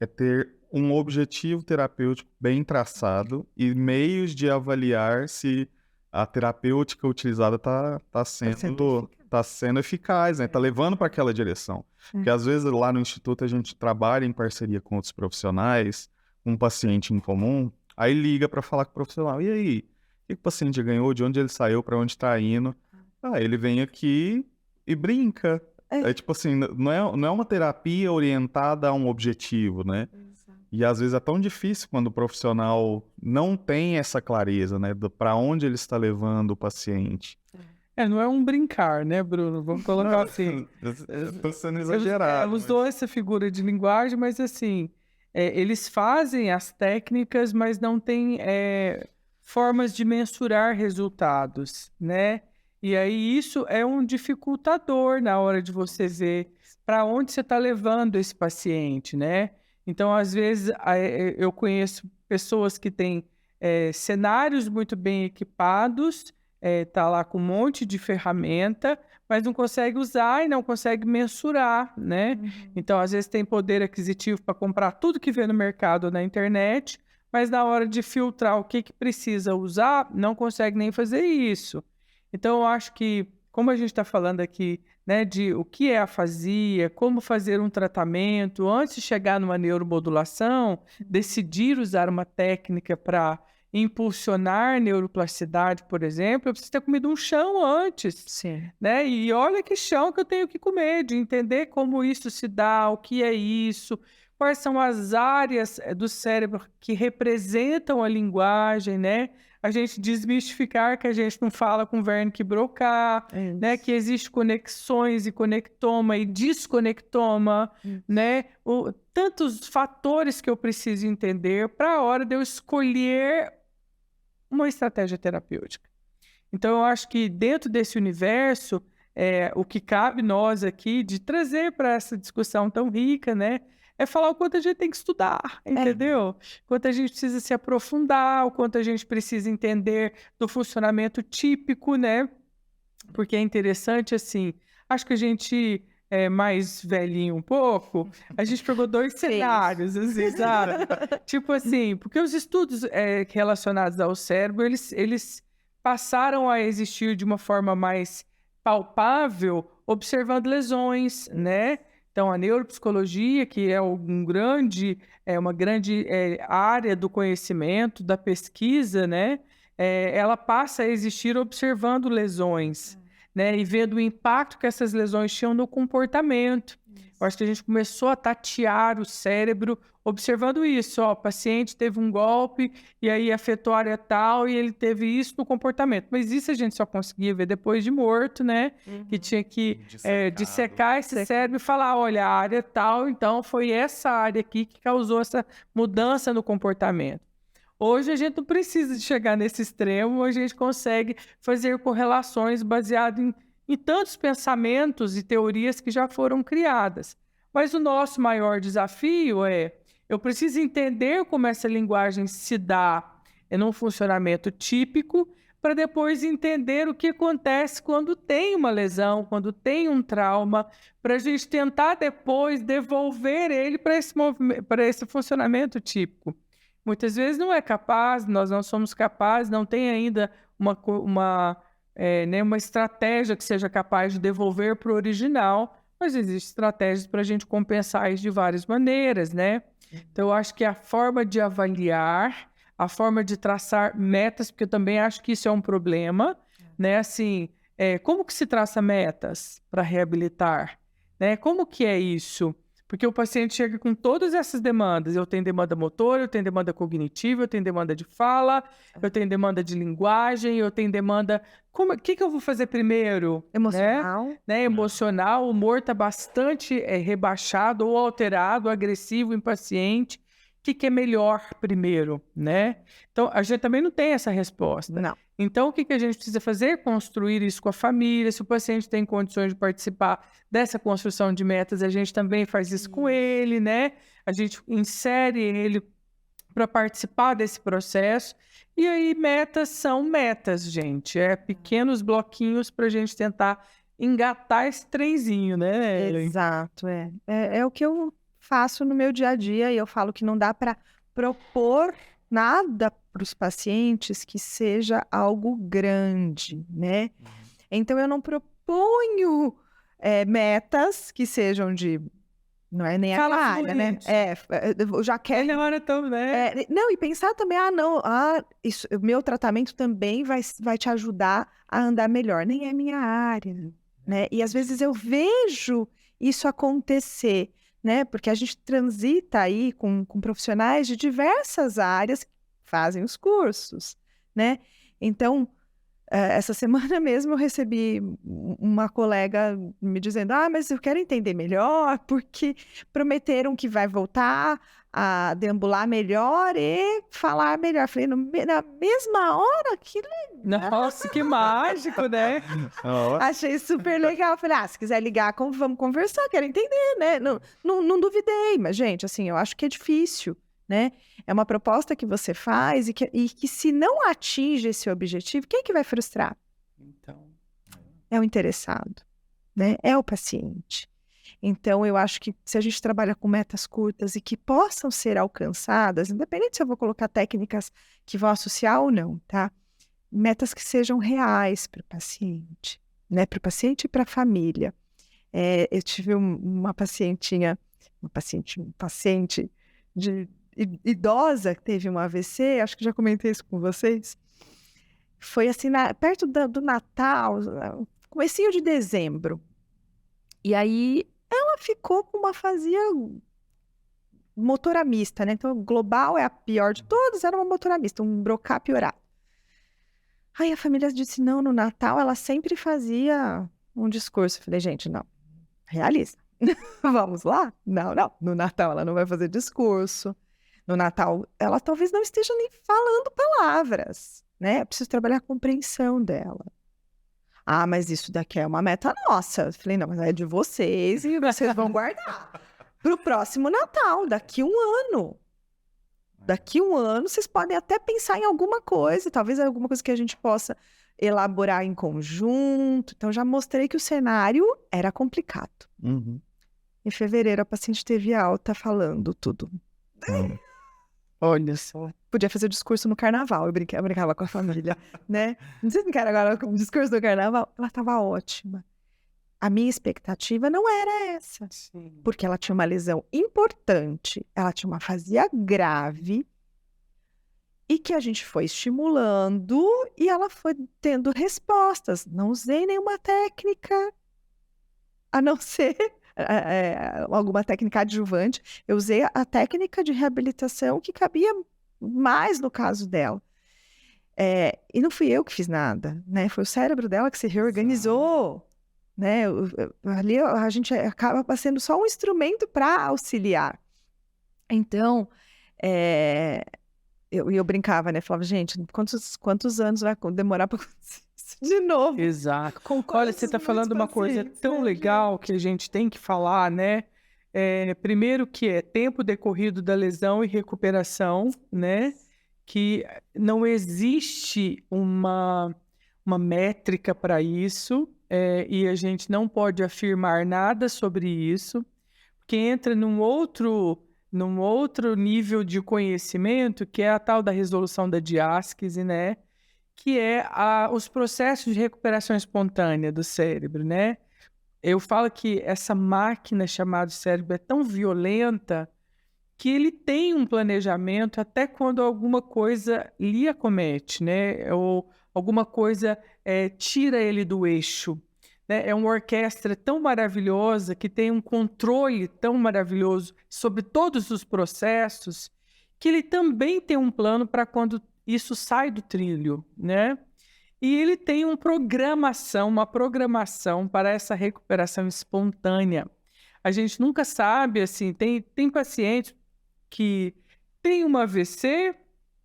É ter um objetivo terapêutico bem traçado e meios de avaliar se a terapêutica utilizada está sendo eficaz, né? Está levando para aquela direção. Porque às vezes lá no Instituto a gente trabalha em parceria com outros profissionais, um paciente em comum, aí liga para falar com o profissional. E aí, o que o paciente ganhou? De onde ele saiu? Para onde está indo? Ele vem aqui e brinca. É tipo assim, não é uma terapia orientada a um objetivo, né? E às vezes é tão difícil quando o profissional não tem essa clareza, né? Para onde ele está levando o paciente. Não é um brincar, né, Bruno? Vamos colocar assim. Estou sendo exagerado. Usou essa figura de linguagem, mas assim, eles fazem as técnicas, mas não tem formas de mensurar resultados, né? E aí isso é um dificultador na hora de você ver para onde você está levando esse paciente, né? Então, às vezes, eu conheço pessoas que têm cenários muito bem equipados, tá lá com um monte de ferramenta, mas não consegue usar e não consegue mensurar, né? Então, às vezes tem poder aquisitivo para comprar tudo que vê no mercado ou na internet, mas na hora de filtrar o que precisa usar, não consegue nem fazer isso. Então, eu acho que, como a gente está falando aqui, né, de o que é afasia, como fazer um tratamento, antes de chegar numa neuromodulação, decidir usar uma técnica para impulsionar neuroplasticidade, por exemplo, eu preciso ter comido um chão antes, Sim. né? E olha que chão que eu tenho que comer, de entender como isso se dá, o que é isso, quais são as áreas do cérebro que representam a linguagem, né? A gente desmistificar que a gente não fala com Wernicke-Broca, né? Que existe conexões e conectoma e desconectoma, né? Tantos fatores que eu preciso entender para a hora de eu escolher uma estratégia terapêutica. Então, eu acho que dentro desse universo, o que cabe nós aqui de trazer para essa discussão tão rica, né? É falar o quanto a gente tem que estudar, entendeu? Quanto a gente precisa se aprofundar, o quanto a gente precisa entender do funcionamento típico, né? Porque é interessante, assim, acho que a gente é mais velhinho um pouco, a gente pegou 2 cenários, assim, sabe? Tipo assim, porque os estudos relacionados ao cérebro, eles passaram a existir de uma forma mais palpável, observando lesões, né? Então, a neuropsicologia, que é uma grande área do conhecimento, da pesquisa, né? Ela passa a existir observando lesões, né? E vendo o impacto que essas lesões tinham no comportamento. Eu acho que a gente começou a tatear o cérebro observando isso. Ó, o paciente teve um golpe e aí afetou a área tal e ele teve isso no comportamento. Mas isso a gente só conseguia ver depois de morto, né? Que tinha que dissecar esse cérebro e falar, olha, a área tal, então foi essa área aqui que causou essa mudança no comportamento. Hoje a gente não precisa de chegar nesse extremo, a gente consegue fazer correlações baseadas em tantos pensamentos e teorias que já foram criadas. Mas o nosso maior desafio eu preciso entender como essa linguagem se dá num funcionamento típico, para depois entender o que acontece quando tem uma lesão, quando tem um trauma, para a gente tentar depois devolver ele para esse funcionamento típico. Muitas vezes não é capaz, nós não somos capazes, não tem ainda uma estratégia que seja capaz de devolver para o original, mas existem estratégias para a gente compensar isso de várias maneiras, né? Então, eu acho que a forma de avaliar, a forma de traçar metas, porque eu também acho que isso é um problema, né? Assim, como que se traça metas para reabilitar? Né? Como que é isso? Porque o paciente chega com todas essas demandas. Eu tenho demanda motora, eu tenho demanda cognitiva, eu tenho demanda de fala, eu tenho demanda de linguagem, eu tenho demanda... O que eu vou fazer primeiro? Emocional. Né? Emocional, o humor está bastante rebaixado ou alterado, agressivo, impaciente. O que é melhor primeiro, né? Então, a gente também não tem essa resposta. Não. Então, o que a gente precisa fazer? Construir isso com a família. Se o paciente tem condições de participar dessa construção de metas, a gente também faz isso com ele, né? A gente insere ele para participar desse processo. E aí, metas são metas, gente. Pequenos bloquinhos para a gente tentar engatar esse trenzinho, né, Ellen? Exato, é o que eu faço no meu dia a dia e eu falo que não dá para propor nada para os pacientes que seja algo grande, né? Então eu não proponho metas que sejam de... Não é nem a minha área, né? Eu já quero... Melhora também. Não, e pensar também, isso, o meu tratamento também vai te ajudar a andar melhor. Nem é minha área, né? E às vezes eu vejo isso acontecer, né? Porque a gente transita aí com profissionais de diversas áreas que fazem os cursos, né? Então, Essa semana mesmo eu recebi uma colega me dizendo, mas eu quero entender melhor, porque prometeram que vai voltar a deambular melhor e falar melhor. Eu falei, na mesma hora? Que legal! Nossa, que mágico, né? Achei super legal. Eu falei, se quiser ligar, vamos conversar, quero entender, né? Não duvidei, mas, gente, assim, eu acho que é difícil, né? É uma proposta que você faz e que se não atinge esse objetivo, quem é que vai frustrar? Então, é o interessado, né? É o paciente. Então, eu acho que se a gente trabalha com metas curtas e que possam ser alcançadas, independente se eu vou colocar técnicas que vão associar ou não, tá? Metas que sejam reais para o paciente, né? Para o paciente e para a família. Eu tive uma paciente idosa que teve um AVC, acho que já comentei isso com vocês. Foi assim, perto do Natal, comecinho de dezembro. E aí ela ficou com uma afasia motora mista, né? Então, global é a pior de todas, era uma motora mista, um brocar piorado. Aí a família disse, não, no Natal ela sempre fazia um discurso. Eu falei, gente, não, realiza. Vamos lá? Não, no Natal ela não vai fazer discurso. No Natal ela talvez não esteja nem falando palavras, né? Eu preciso trabalhar a compreensão dela. Mas isso daqui é uma meta nossa. Eu falei, não, mas é de vocês e vocês vão guardar para o próximo Natal, daqui um ano. Daqui um ano, vocês podem até pensar em alguma coisa, talvez alguma coisa que a gente possa elaborar em conjunto. Então, já mostrei que o cenário era complicado. Uhum. Em fevereiro, a paciente teve alta falando tudo. Olha só. Podia fazer discurso no carnaval, eu brincava com a família, né? Não sei se brincar agora com o discurso do carnaval. Ela estava ótima. A minha expectativa não era essa. Sim. Porque ela tinha uma lesão importante, ela tinha uma afasia grave, e que a gente foi estimulando e ela foi tendo respostas. Não usei nenhuma técnica, a não ser alguma técnica adjuvante. Eu usei a técnica de reabilitação que cabia mais no caso dela. E não fui eu que fiz nada, né? Foi o cérebro dela que se reorganizou, né? Ali a gente acaba sendo só um instrumento para auxiliar. Então, eu brincava, né? Falava, gente, quantos anos vai demorar para acontecer isso de novo? Exato. Olha, você está falando uma coisa tão legal que a gente tem que falar, né? Primeiro que é tempo decorrido da lesão e recuperação, né? Que não existe uma métrica para isso, e a gente não pode afirmar nada sobre isso, porque entra num outro nível de conhecimento, que é a tal da resolução da diástase, né? Que é os processos de recuperação espontânea do cérebro, né? Eu falo que essa máquina chamada cérebro é tão violenta que ele tem um planejamento até quando alguma coisa lhe acomete, né? Ou alguma coisa tira ele do eixo. Né? É uma orquestra tão maravilhosa, que tem um controle tão maravilhoso sobre todos os processos, que ele também tem um plano para quando isso sai do trilho, né? E ele tem uma programação para essa recuperação espontânea. A gente nunca sabe, assim, tem pacientes que tem uma AVC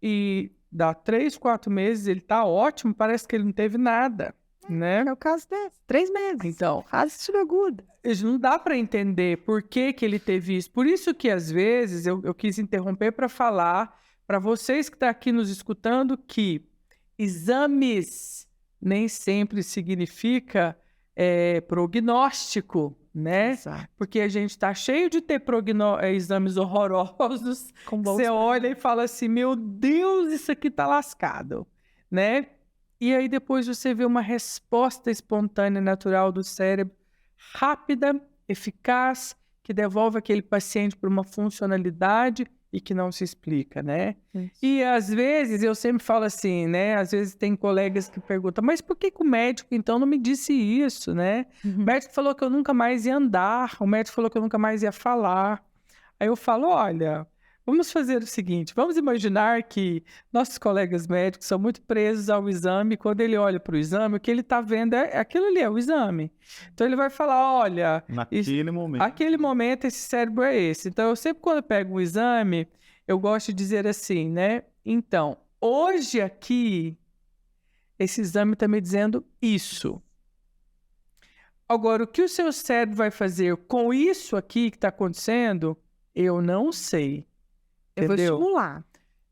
e dá 3, 4 meses, ele está ótimo, parece que ele não teve nada, né? É o caso desse, 3 meses. Então, fase subaguda. Não dá para entender por que ele teve isso. Por isso que, às vezes, eu quis interromper para falar para vocês que estão aqui nos escutando que exames nem sempre significa prognóstico, né? Exato. Porque a gente está cheio de ter exames horrorosos. Você olha e fala assim, meu Deus, isso aqui tá lascado, né? E aí depois você vê uma resposta espontânea natural do cérebro, rápida, eficaz, que devolve aquele paciente para uma funcionalidade e que não se explica, né? Isso. E às vezes, eu sempre falo assim, né? Às vezes tem colegas que perguntam, mas por que o médico então não me disse isso, né? Uhum. O médico falou que eu nunca mais ia andar, o médico falou que eu nunca mais ia falar. Aí eu falo, olha, Vamos fazer o seguinte, vamos imaginar que nossos colegas médicos são muito presos ao exame. Quando ele olha para o exame, o que ele está vendo é aquilo ali, é o exame. Então ele vai falar, olha, aquele momento esse cérebro é esse. Então eu sempre quando eu pego um exame, eu gosto de dizer assim, né? Então, hoje aqui, esse exame está me dizendo isso. Agora, o que o seu cérebro vai fazer com isso aqui que está acontecendo, eu não sei. Eu vou Entendeu? estimular.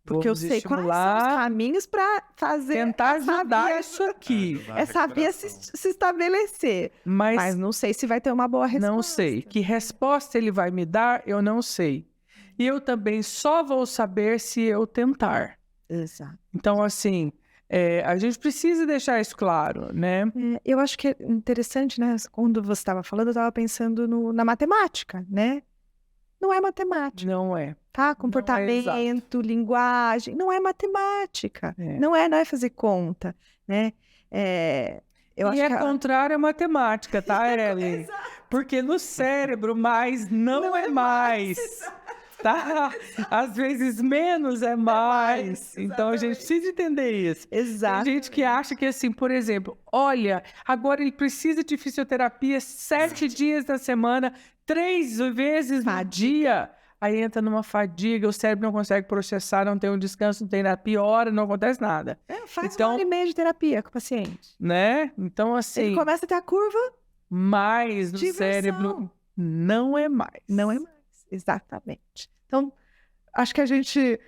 Porque eu Vamos sei quais são os estimular, caminhos para fazer tentar ajudar via, isso aqui. essa via se estabelecer. Mas não sei se vai ter uma boa resposta. Não sei. Que resposta ele vai me dar, eu não sei. E eu também só vou saber se eu tentar. Exato. Então, assim, a gente precisa deixar isso claro, né? Eu acho que é interessante, né? Quando você estava falando, eu estava pensando na matemática, né? Não é matemática. Não é. Tá? Comportamento, linguagem, não é matemática. Não é fazer conta, né? Eu acho que contrário à matemática, tá, Ellen? Porque no cérebro, mais não é mais. Tá? Às vezes menos é mais. Então a gente precisa entender isso. Exato. Tem gente que acha que assim, por exemplo, olha, agora ele precisa de fisioterapia 7 dias na semana, 3 vezes no dia. Aí entra numa fadiga, o cérebro não consegue processar, não tem um descanso, não tem nada, piora, não acontece nada. Faz 1h30 de terapia com o paciente. Né? Então, assim... Ele começa a ter a curva mais no cérebro, não é mais. Não é mais, exatamente. Então, acho que a gente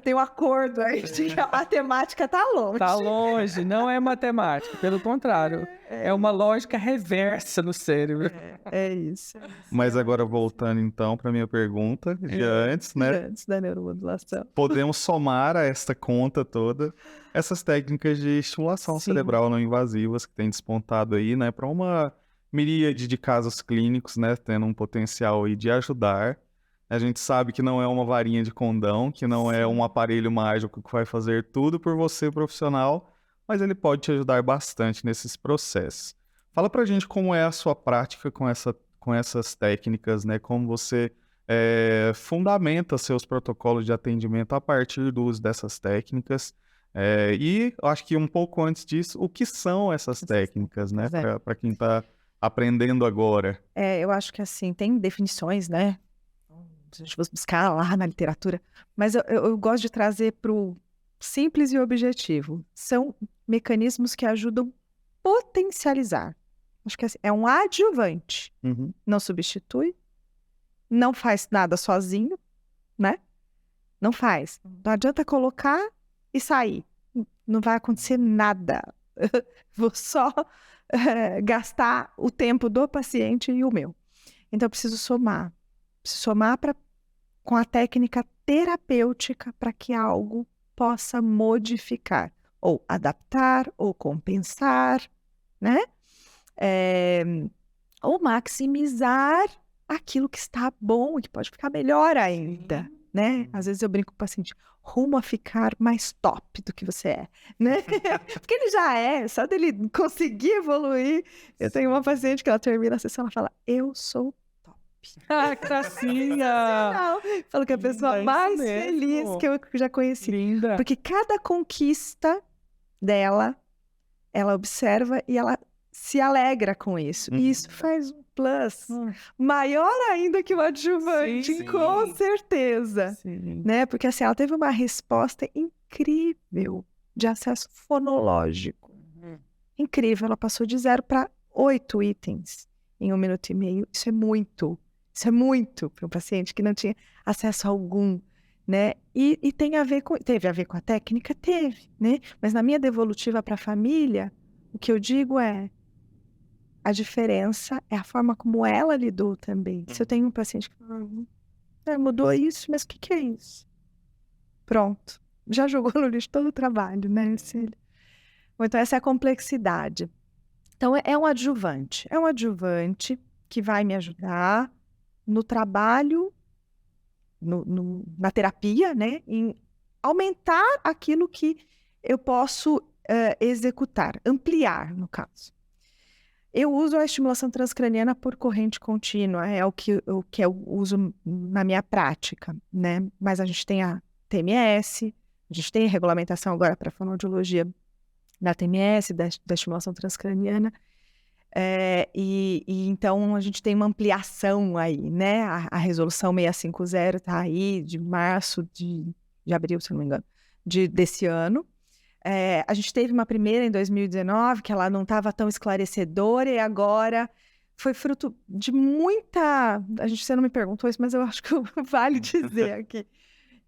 tem um acordo aí de que a matemática está longe. Está longe, não é matemática, pelo contrário. É uma lógica reversa no cérebro. É isso. Mas agora voltando então para minha pergunta de antes, né? Antes da neuromodulação. Podemos somar a esta conta toda essas técnicas de estimulação cerebral não invasivas que tem despontado aí, né? Para uma miríade de casos clínicos, né? Tendo um potencial aí de ajudar. A gente sabe que não é uma varinha de condão, que não é um aparelho mágico que vai fazer tudo por você, profissional, mas ele pode te ajudar bastante nesses processos. Fala pra gente como é a sua prática com essas técnicas, né? Como você fundamenta seus protocolos de atendimento a partir do uso dessas técnicas. E acho que um pouco antes disso, o que são essas técnicas, né? Para quem está aprendendo agora. Eu acho que assim, tem definições, né? A gente vai buscar lá na literatura, mas eu gosto de trazer para o simples e objetivo. São mecanismos que ajudam a potencializar. Acho que assim, é um adjuvante. Não substitui, não faz nada sozinho, né? Não faz. Não adianta colocar e sair. Não vai acontecer nada. Vou só gastar o tempo do paciente e o meu. Então, eu preciso somar. Preciso somar com a técnica terapêutica para que algo possa modificar, ou adaptar, ou compensar, né? Ou maximizar aquilo que está bom e que pode ficar melhor ainda, né? Às vezes eu brinco com o paciente, rumo a ficar mais top do que você é, né? Porque ele já é, só dele conseguir evoluir. Eu tenho uma paciente que ela termina a sessão, ela fala, eu sou ah, que gracinha! Falo que é a pessoa mais feliz que eu já conheci. Linda. Porque cada conquista dela, ela observa e ela se alegra com isso. E isso faz um plus maior ainda que o adjuvante, com certeza. Né? Porque assim, ela teve uma resposta incrível de acesso fonológico. Incrível. Ela passou de 0 para 8 itens em 1 minuto e meio. Isso é muito. Isso é muito para um paciente que não tinha acesso algum, né? E teve a ver com a técnica? Teve, né? Mas na minha devolutiva para a família, o que eu digo é a diferença é a forma como ela lidou também. Se eu tenho um paciente que mudou isso, mas o que é isso? Pronto. Já jogou no lixo todo o trabalho, né, Cília? Então, essa é a complexidade. Então, é um adjuvante. É um adjuvante que vai me ajudar no trabalho, na terapia, né? Em aumentar aquilo que eu posso executar, ampliar, no caso. Eu uso a estimulação transcraniana por corrente contínua, é o que eu uso na minha prática, né? Mas a gente tem a TMS, a gente tem a regulamentação agora para fonoaudiologia da TMS, da estimulação transcraniana, e então a gente tem uma ampliação aí, né? A resolução 650 está aí de março, de abril, se não me engano, desse ano. A gente teve uma primeira em 2019, que ela não estava tão esclarecedora, e agora foi fruto de muita... Você não me perguntou isso, mas eu acho que vale dizer aqui.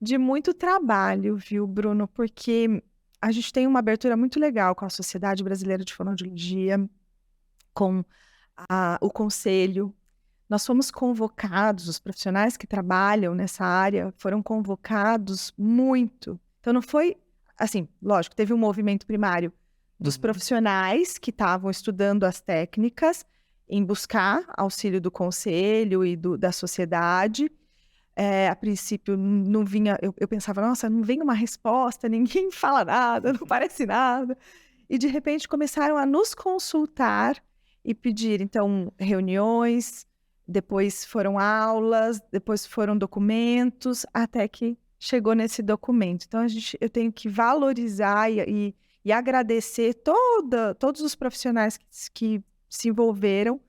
De muito trabalho, viu, Bruno? Porque a gente tem uma abertura muito legal com a Sociedade Brasileira de Fonoaudiologia, com o Conselho. Nós fomos convocados, os profissionais que trabalham nessa área foram convocados muito. Então, não foi... Assim, lógico, teve um movimento primário dos profissionais que estavam estudando as técnicas em buscar auxílio do conselho e da sociedade. A princípio, não vinha... Eu pensava, nossa, não vem uma resposta, ninguém fala nada, não parece nada. E, de repente, começaram a nos consultar e pedir, então, reuniões, depois foram aulas, depois foram documentos, até que chegou nesse documento. Então, eu tenho que valorizar e agradecer todos os profissionais que se envolveram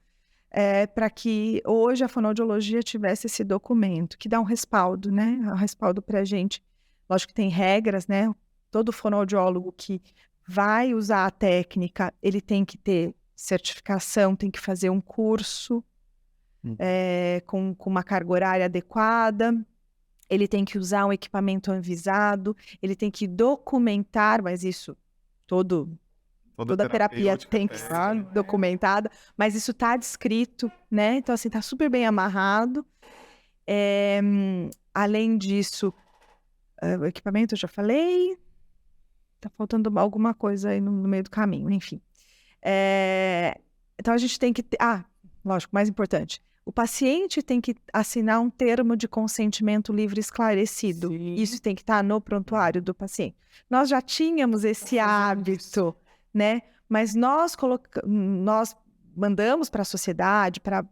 para que hoje a fonoaudiologia tivesse esse documento, que dá um respaldo, né? Um respaldo para a gente. Lógico que tem regras, né? Todo fonoaudiólogo que vai usar a técnica, ele tem que ter certificação, tem que fazer um curso com uma carga horária adequada. Ele tem que usar um equipamento anvisado, ele tem que documentar, mas isso toda terapia tem que ser documentada, mas isso está descrito, né? Então, assim, está super bem amarrado. Além disso, o equipamento eu já falei, está faltando alguma coisa aí no meio do caminho, enfim. Então, a gente tem que ter... lógico, mais importante, o paciente tem que assinar um termo de consentimento livre esclarecido. Sim. Isso tem que estar no prontuário do paciente. Nós já tínhamos esse hábito, né? Mas nós mandamos para a sociedade, para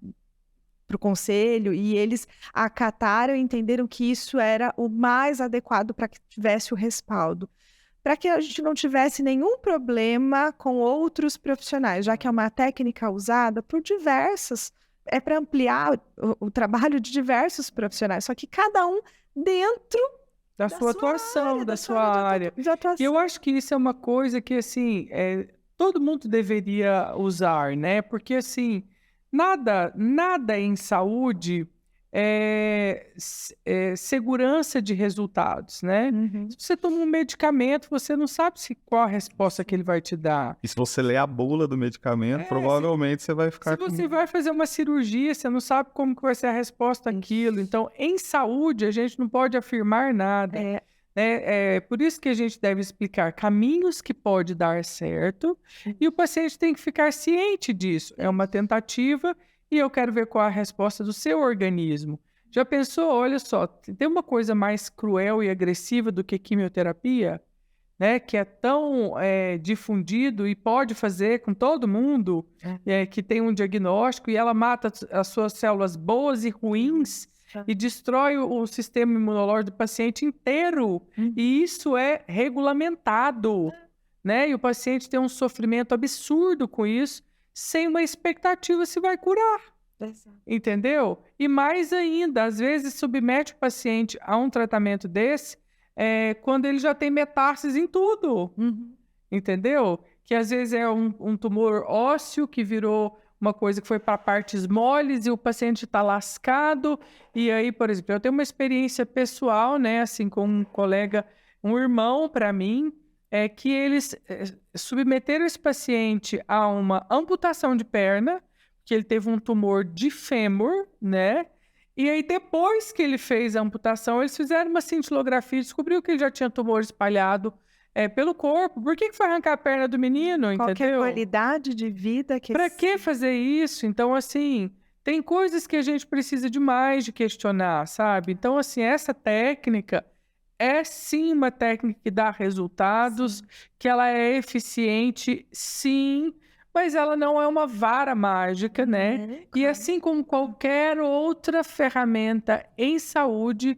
o conselho, e eles acataram e entenderam que isso era o mais adequado para que tivesse o respaldo. Para que a gente não tivesse nenhum problema com outros profissionais, já que é uma técnica usada por diversas... É para ampliar o trabalho de diversos profissionais, só que cada um dentro da sua atuação, da sua área. E eu acho que isso é uma coisa que, assim, todo mundo deveria usar, né? Porque, assim, nada em saúde é segurança de resultados, né? Uhum. Se você toma um medicamento, você não sabe qual a resposta que ele vai te dar. E se você ler a bula do medicamento, provavelmente você vai ficar... Se você vai fazer uma cirurgia, você não sabe como que vai ser a resposta àquilo. Então, em saúde, a gente não pode afirmar nada. Por isso que a gente deve explicar caminhos que pode dar certo e o paciente tem que ficar ciente disso. É uma tentativa e eu quero ver qual a resposta do seu organismo. Já pensou? Olha só, tem uma coisa mais cruel e agressiva do que quimioterapia, né? Que é tão difundido e pode fazer com todo mundo, que tem um diagnóstico e ela mata as suas células boas e ruins e destrói o sistema imunológico do paciente inteiro. E isso é regulamentado, né? E o paciente tem um sofrimento absurdo com isso, sem uma expectativa se vai curar. Entendeu? E mais ainda, às vezes submete o paciente a um tratamento desse quando ele já tem metástase em tudo. Entendeu? Que às vezes é um tumor ósseo que virou uma coisa que foi para partes moles e o paciente está lascado. E aí, por exemplo, eu tenho uma experiência pessoal, né, assim, com um colega, um irmão para mim, que eles submeteram esse paciente a uma amputação de perna, que ele teve um tumor de fêmur, né? E aí, depois que ele fez a amputação, eles fizeram uma cintilografia e descobriu que ele já tinha tumor espalhado pelo corpo. Por que foi arrancar a perna do menino, Qual entendeu? que é a qualidade de vida que... Para que fazer isso? Então, assim, tem coisas que a gente precisa demais de questionar, sabe? Então, assim, essa técnica é sim uma técnica que dá resultados, que ela é eficiente, sim, mas ela não é uma vara mágica, né? E Claro. assim como qualquer outra ferramenta em saúde,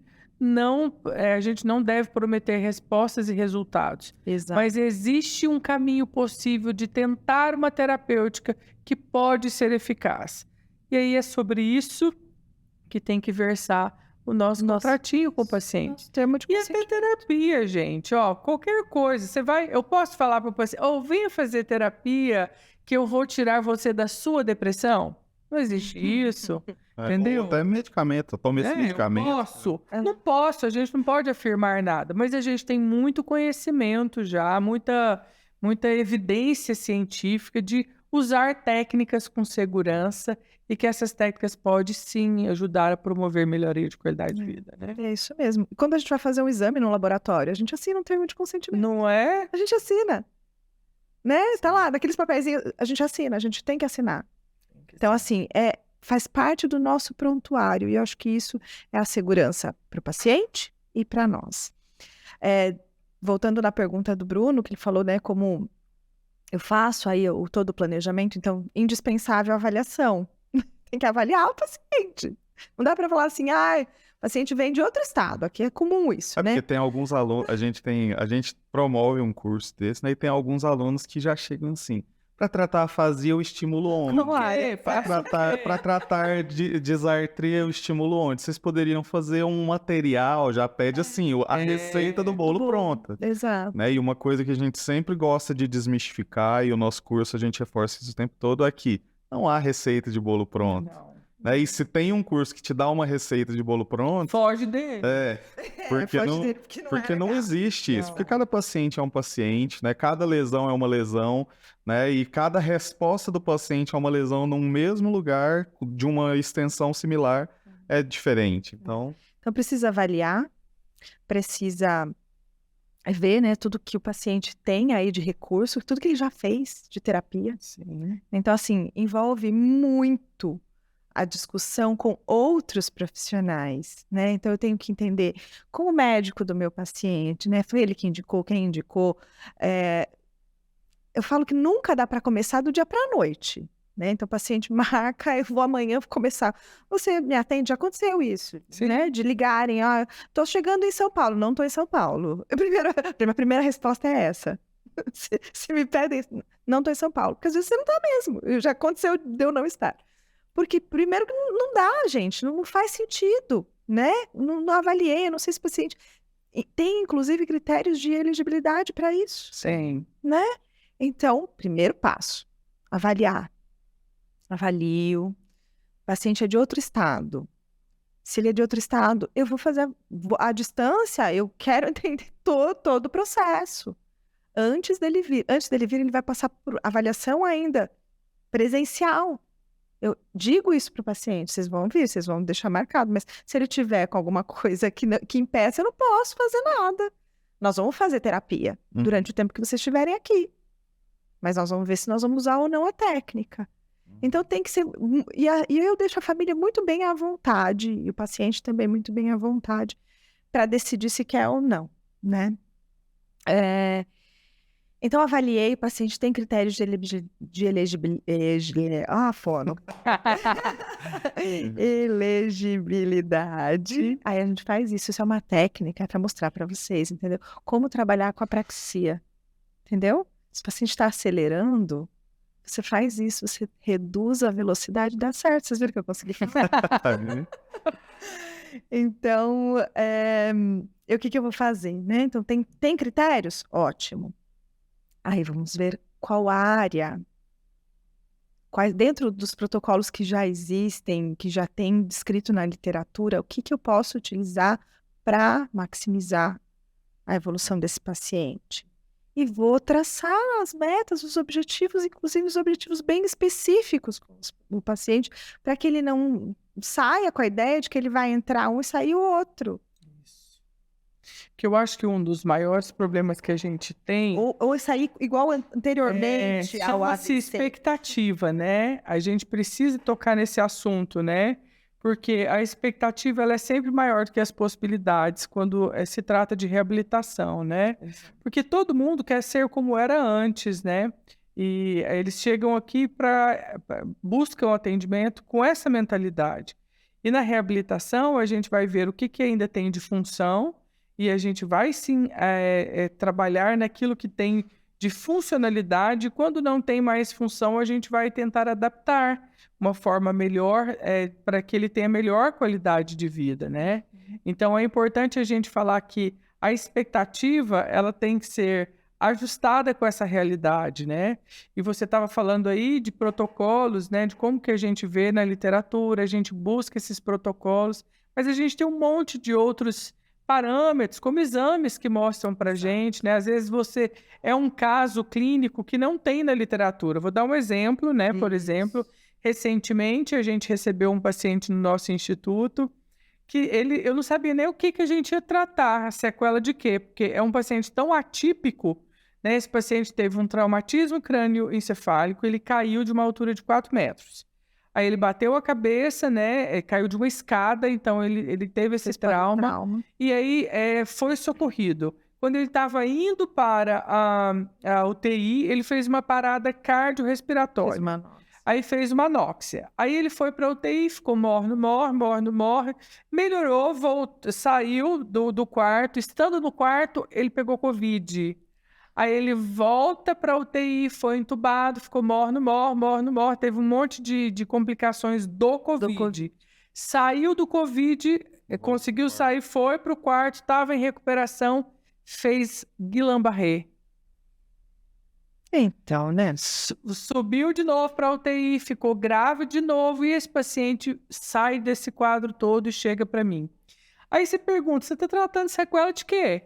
a gente não deve prometer respostas e resultados. Exato. Mas existe um caminho possível de tentar uma terapêutica que pode ser eficaz. E aí é sobre isso que tem que versar o nosso contratinho com o paciente. Nosso termo de E até terapia, gente, ó, qualquer coisa, eu posso falar para o paciente, venha fazer terapia que eu vou tirar você da sua depressão? Não existe isso, entendeu? Ou até medicamento, tome esse medicamento. Não posso, a gente não pode afirmar nada, mas a gente tem muito conhecimento já, muita evidência científica de usar técnicas com segurança e que essas técnicas podem sim ajudar a promover melhoria de qualidade de vida, né? É isso mesmo. E quando a gente vai fazer um exame no laboratório, a gente assina um termo de consentimento. Não é? A gente assina. Né? Tá lá, naqueles papeizinhos, a gente assina, a gente tem que assinar. Então, assim, faz parte do nosso prontuário. E eu acho que isso é a segurança para o paciente e para nós. Voltando na pergunta do Bruno, que ele falou, né, como eu faço aí todo o planejamento, então, indispensável a avaliação. Tem que avaliar o paciente. Não dá para falar assim, o paciente vem de outro estado, aqui é comum isso, né? Porque tem alguns alunos, a gente promove um curso desse, né, e tem alguns alunos que já chegam assim, para tratar afasia, o estímulo onde? Para tratar de disartria, o estímulo onde? Vocês poderiam fazer um material, já pede assim, a receita do bolo pronta. Exato. Né? E uma coisa que a gente sempre gosta de desmistificar, e o nosso curso a gente reforça isso o tempo todo, é que não há receita de bolo pronto. Não. Né? E se tem um curso que te dá uma receita de bolo pronto... Foge dele. Porque não existe isso. Não. Porque cada paciente é um paciente, né? Cada lesão é uma lesão, né? E cada resposta do paciente a uma lesão num mesmo lugar, de uma extensão similar, é diferente. Então precisa avaliar, precisa ver, né, tudo que o paciente tem aí de recurso, tudo que ele já fez de terapia. Sim. Então, assim, envolve muito a discussão com outros profissionais, né? Então, eu tenho que entender com o médico do meu paciente, né? Foi ele que indicou, quem indicou. Eu falo que nunca dá para começar do dia para a noite, né? Então, o paciente marca, eu vou amanhã começar. Você me atende? Já aconteceu isso, né? De ligarem, tô chegando em São Paulo, não tô em São Paulo. A primeira resposta é essa. Se me pedem, não tô em São Paulo, porque às vezes você não tá mesmo. Já aconteceu de eu não estar. Porque, primeiro, que não dá, gente, não faz sentido, né? Não avaliei, eu não sei se o paciente... Tem, inclusive, critérios de elegibilidade para isso. Sim. Né? Então, primeiro passo, avaliar. Avalio. O paciente é de outro estado. Se ele é de outro estado, eu vou fazer a distância, eu quero entender todo o processo. Antes dele vir, ele vai passar por avaliação ainda presencial. Eu digo isso para o paciente, vocês vão vir, vocês vão deixar marcado, mas se ele tiver com alguma coisa que impeça, eu não posso fazer nada. Nós vamos fazer terapia durante o tempo que vocês estiverem aqui. Mas nós vamos ver se nós vamos usar ou não a técnica. Então tem que ser... E eu deixo a família muito bem à vontade, e o paciente também muito bem à vontade, para decidir se quer ou não, né? Então, avaliei, o paciente tem critérios de elegibilidade. Fono. Elegibilidade. Aí a gente faz isso. Isso é uma técnica para mostrar para vocês, entendeu? Como trabalhar com a apraxia, entendeu? Se o paciente está acelerando, você faz isso, você reduz a velocidade, dá certo. Vocês viram que eu consegui fazer? Então, o que eu vou fazer, né? Então, tem critérios? Ótimo. Aí vamos ver qual área, dentro dos protocolos que já existem, que já tem descrito na literatura, o que eu posso utilizar para maximizar a evolução desse paciente. E vou traçar as metas, os objetivos, inclusive os objetivos bem específicos com o paciente, para que ele não saia com a ideia de que ele vai entrar um e sair o outro. Que eu acho que um dos maiores problemas que a gente tem... Ou sair igual anteriormente ao AVC. Expectativa, né? A gente precisa tocar nesse assunto, né? Porque a expectativa ela é sempre maior do que as possibilidades quando se trata de reabilitação, né? Porque todo mundo quer ser como era antes, né? E eles chegam aqui buscam atendimento com essa mentalidade. E na reabilitação, a gente vai ver o que ainda tem de função e a gente vai, sim, trabalhar naquilo que tem de funcionalidade. Quando não tem mais função, a gente vai tentar adaptar uma forma melhor para que ele tenha melhor qualidade de vida, né? Então, é importante a gente falar que a expectativa, ela tem que ser ajustada com essa realidade, né? E você estava falando aí de protocolos, né? De como que a gente vê na literatura, a gente busca esses protocolos, mas a gente tem um monte de outros parâmetros, como exames que mostram para a gente, né? Às vezes você é um caso clínico que não tem na literatura. Vou dar um exemplo, né? Por exemplo, recentemente a gente recebeu um paciente no nosso instituto que eu não sabia nem o que a gente ia tratar, a sequela de quê, porque é um paciente tão atípico, né? Esse paciente teve um traumatismo crânioencefálico, ele caiu de uma altura de 4 metros. Aí ele bateu a cabeça, né? Caiu de uma escada, então ele teve esse trauma. E aí foi socorrido. Quando ele estava indo para a UTI, ele fez uma parada cardiorrespiratória. Aí fez uma anóxia. Aí ele foi para a UTI, ficou morre, melhorou, saiu do quarto. Estando no quarto, ele pegou Covid. Aí ele volta para a UTI, foi entubado, ficou morre, teve um monte de complicações do COVID. Saiu do Covid, conseguiu sair, foi para o quarto, estava em recuperação, fez Guillain-Barré. Então, né? Subiu de novo para a UTI, ficou grave de novo, e esse paciente sai desse quadro todo e chega para mim. Aí você pergunta, você está tratando sequela de quê?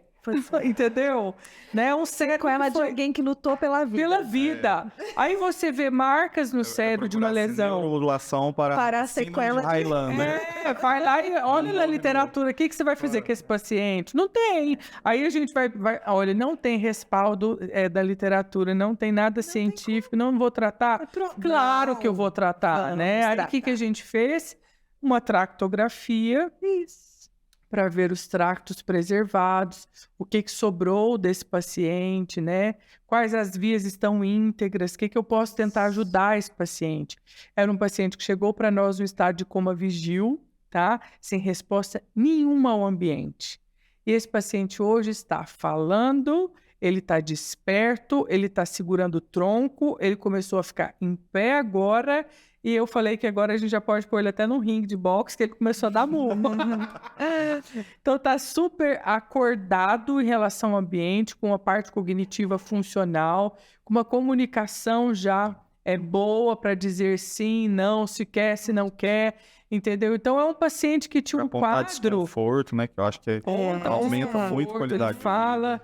Entendeu? Né? Sequela de alguém que lutou pela vida. Pela vida. Aí você vê marcas no cérebro de uma lesão. Neuromodulação para a sequela de Highlander. Vai lá e olha na literatura, o que você vai fazer com esse paciente? Não tem. Aí a gente vai olha, não tem respaldo da literatura, não tem nada científico, não vou tratar? Claro que eu vou tratar, né? Aí o que a gente fez? Uma tractografia. Isso. Para ver os tractos preservados, o que sobrou desse paciente, né? Quais as vias estão íntegras, o que eu posso tentar ajudar esse paciente. Era um paciente que chegou para nós no estado de coma vigil, tá? Sem resposta nenhuma ao ambiente. E esse paciente hoje está falando, ele está desperto, ele está segurando o tronco, ele começou a ficar em pé agora. E eu falei que agora a gente já pode pôr ele até num ringue de boxe, que ele começou a dar murro. Então tá super acordado em relação ao ambiente, com a parte cognitiva funcional, com uma comunicação já boa para dizer sim, não, se quer, se não quer, entendeu? Então é um paciente que tinha um quadro... desconforto, né? Que eu acho que aumenta muito a qualidade. Ele fala...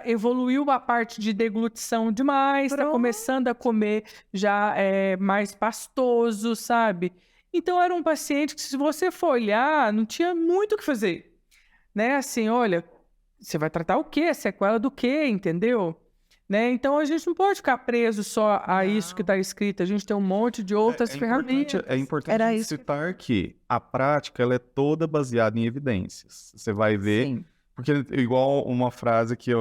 evoluiu a parte de deglutição demais, está começando a comer já mais pastoso, sabe? Então, era um paciente que, se você for olhar, não tinha muito o que fazer, né? Assim, olha, você vai tratar o quê? Sequela do quê, entendeu? Né? Então, a gente não pode ficar preso só a isso que está escrito, a gente tem um monte de outras ferramentas. É importante citar que a prática ela é toda baseada em evidências. Você vai ver... Sim. Porque, igual uma frase que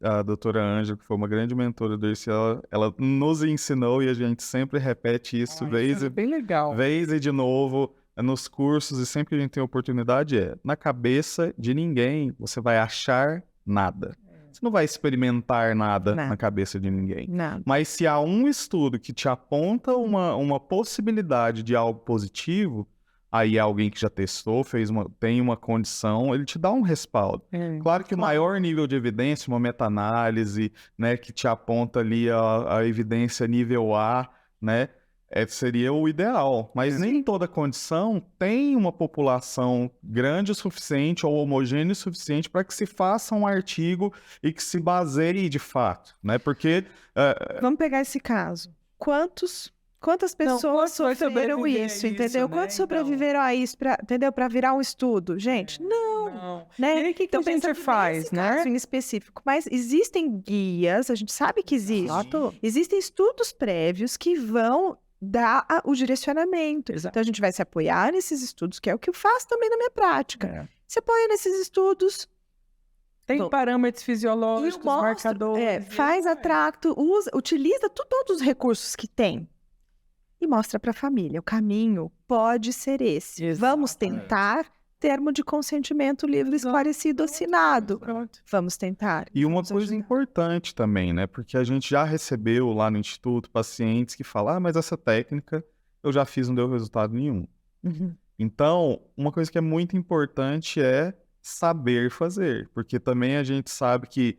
a doutora Ângela, que foi uma grande mentora do ICE, ela nos ensinou e a gente sempre repete isso vez e de novo nos cursos, e sempre que a gente tem oportunidade na cabeça de ninguém você vai achar nada. Você não vai experimentar nada na cabeça de ninguém. Nada. Mas se há um estudo que te aponta uma possibilidade de algo positivo, aí alguém que já testou, tem uma condição, ele te dá um respaldo. Claro que o maior nível de evidência, uma meta-análise, né, que te aponta ali a evidência nível A, né, seria o ideal. Mas nem toda condição tem uma população grande o suficiente ou homogênea o suficiente para que se faça um artigo e que se baseie de fato, né, porque... Vamos pegar esse caso. Quantas pessoas sofreram isso, entendeu? Né? Quantos sobreviveram a isso, entendeu? Para virar um estudo? Gente, não. Né? E aí, o que a gente faz, né? Caso em específico. Mas existem guias, a gente sabe que existe. Existem estudos prévios que vão dar o direcionamento. Exato. Então, a gente vai se apoiar nesses estudos, que é o que eu faço também na minha prática. Se apoia nesses estudos, Tem parâmetros fisiológicos, marcadores. Faz atracto, utiliza todos os recursos que tem e mostra para a família. O caminho pode ser esse. Exatamente. Vamos tentar termo de consentimento livre, esclarecido, assinado. Pronto. Vamos tentar. E uma Vamos coisa ajudar. importante também, né? Porque a gente já recebeu lá no Instituto pacientes que falam, mas essa técnica eu já fiz, não deu resultado nenhum. Uhum. Então, uma coisa que é muito importante é saber fazer, porque também a gente sabe que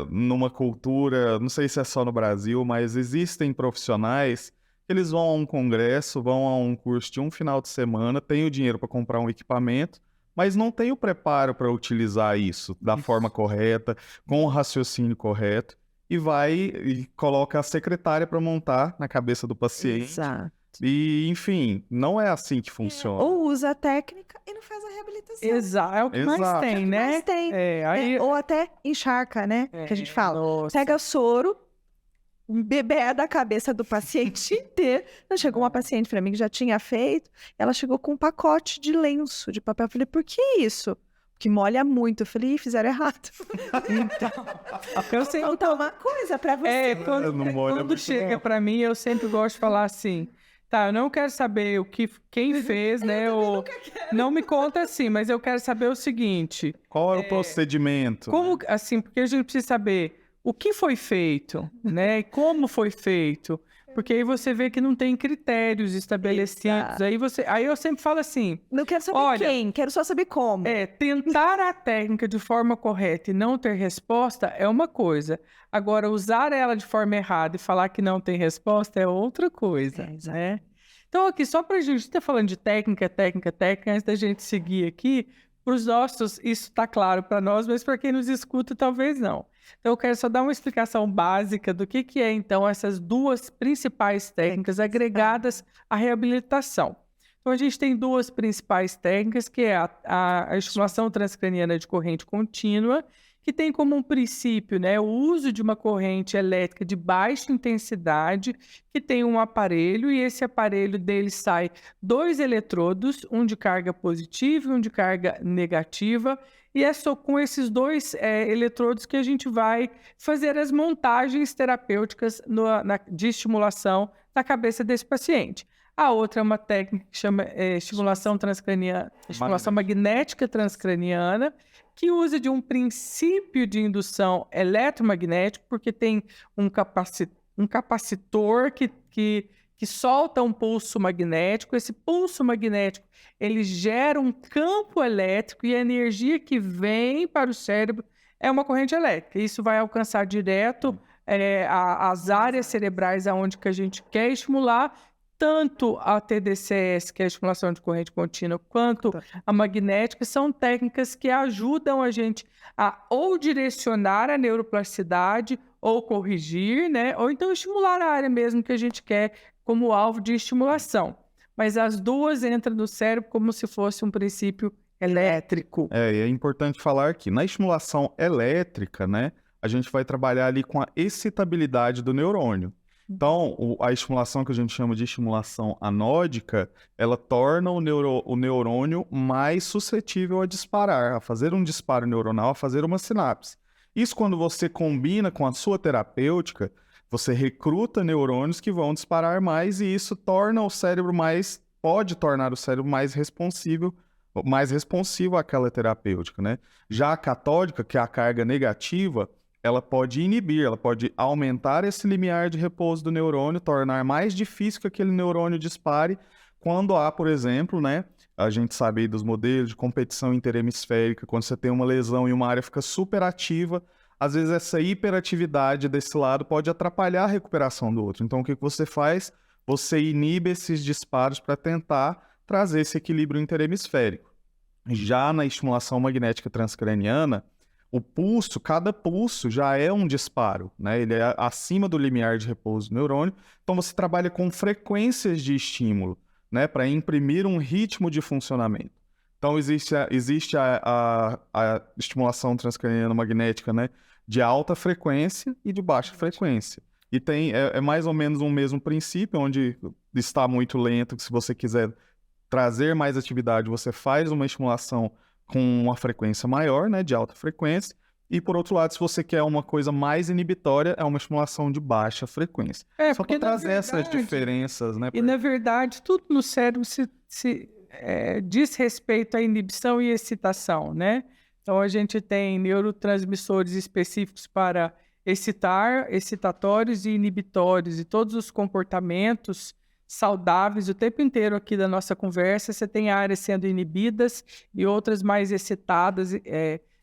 numa cultura, não sei se é só no Brasil, mas existem profissionais que eles vão a um congresso, vão a um curso de um final de semana, têm o dinheiro para comprar um equipamento, mas não tem o preparo para utilizar isso da forma correta, com o raciocínio correto, e vai e coloca a secretária para montar na cabeça do paciente. Exato. E, enfim, não é assim que funciona. Ou usa a técnica e não faz a reabilitação. Exato, é o que mais Exato. tem, né? Mas tem. Aí, Ou até encharca, né? Que a gente fala. nossa. Pega soro, bebê da cabeça do paciente inteiro. Não, chegou uma paciente para mim que já tinha feito, ela chegou com um pacote de lenço, de papel. Eu falei, por que isso? Porque molha muito. Eu falei, fizeram errado. Eu sempre Então, uma coisa para você. quando Não molha quando muito, chega não. pra mim, eu sempre gosto de falar assim, tá, eu não quero saber quem fez, né? Ou não me conta assim, mas eu quero saber o seguinte, Qual é o procedimento? como assim, porque a gente precisa saber o que foi feito, né? E como foi feito. Porque aí você vê que não tem critérios estabelecidos. Exato. Aí eu sempre falo assim, Não quero saber Olha, quem, quero só saber como. tentar a técnica de forma correta e não ter resposta é uma coisa. Agora, usar ela de forma errada e falar que não tem resposta é outra coisa, exato. né? Então, aqui, só para a gente estar falando de técnica, antes da gente seguir aqui, para os nossos, isso está claro para nós, mas para quem nos escuta, talvez não. Então, eu quero só dar uma explicação básica do que é, então, essas duas principais técnicas agregadas à reabilitação. Então, a gente tem duas principais técnicas, que é a estimulação transcraniana de corrente contínua, que tem como um princípio, né, o uso de uma corrente elétrica de baixa intensidade, que tem um aparelho, e esse aparelho dele sai 2 eletrodos, um de carga positiva e um de carga negativa, e é só com esses 2 eletrodos que a gente vai fazer as montagens terapêuticas de estimulação na cabeça desse paciente. A outra é uma técnica que chama estimulação transcraniana, estimulação magnética transcraniana, que usa de um princípio de indução eletromagnético, porque tem um capacitor que solta um pulso magnético. Esse pulso magnético ele gera um campo elétrico e a energia que vem para o cérebro é uma corrente elétrica. Isso vai alcançar direto as áreas cerebrais aonde que a gente quer estimular, tanto a TDCS, que é a estimulação de corrente contínua, quanto a magnética, são técnicas que ajudam a gente a ou direcionar a neuroplasticidade, ou corrigir, né? Ou então estimular a área mesmo que a gente quer como alvo de estimulação. Mas as duas entram no cérebro como se fosse um princípio elétrico. E é importante falar que na estimulação elétrica, né, a gente vai trabalhar ali com a excitabilidade do neurônio. Então, a estimulação que a gente chama de estimulação anódica, ela torna o neurônio mais suscetível a disparar, a fazer um disparo neuronal, a fazer uma sinapse. Isso quando você combina com a sua terapêutica, você recruta neurônios que vão disparar mais e isso pode tornar o cérebro mais responsivo àquela terapêutica, né? Já a catódica, que é a carga negativa, ela pode inibir, ela pode aumentar esse limiar de repouso do neurônio, tornar mais difícil que aquele neurônio dispare quando há, por exemplo, né, a gente sabe aí dos modelos de competição interhemisférica, quando você tem uma lesão e uma área fica superativa, às vezes essa hiperatividade desse lado pode atrapalhar a recuperação do outro. Então, o que você faz? Você inibe esses disparos para tentar trazer esse equilíbrio interhemisférico. Já na estimulação magnética transcraniana, cada pulso já é um disparo, né? Ele é acima do limiar de repouso do neurônio. Então, você trabalha com frequências de estímulo, né? Para imprimir um ritmo de funcionamento. Então, existe a estimulação transcraniana magnética, né? De alta frequência e de baixa frequência. E é mais ou menos um mesmo princípio, onde está muito lento, que se você quiser trazer mais atividade, você faz uma estimulação com uma frequência maior, né, de alta frequência. E, por outro lado, se você quer uma coisa mais inibitória, é uma estimulação de baixa frequência. Só porque para na trazer essas verdade, diferenças, né? e na verdade, tudo no cérebro diz respeito à inibição e excitação, né? Então, a gente tem neurotransmissores específicos para excitar, excitatórios e inibitórios, e todos os comportamentos saudáveis o tempo inteiro aqui da nossa conversa, você tem áreas sendo inibidas e outras mais excitadas,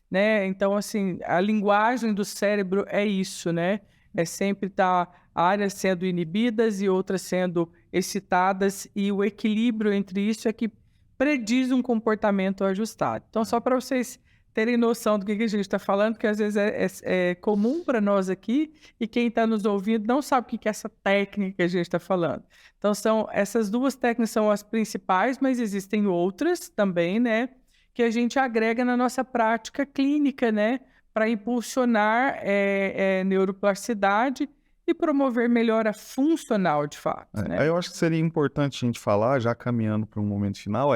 né? Então, assim, a linguagem do cérebro é isso, né? É sempre estar áreas sendo inibidas e outras sendo excitadas, e o equilíbrio entre isso é que prediz um comportamento ajustado. Então, só para vocês terem noção do que a gente está falando, porque às vezes é comum para nós aqui, e quem está nos ouvindo não sabe o que é essa técnica que a gente está falando. Então, essas duas técnicas são as principais, mas existem outras também, né, que a gente agrega na nossa prática clínica, né, para impulsionar neuroplasticidade e promover melhora funcional, de fato, né? Aí eu acho que seria importante a gente falar, já caminhando para um momento final,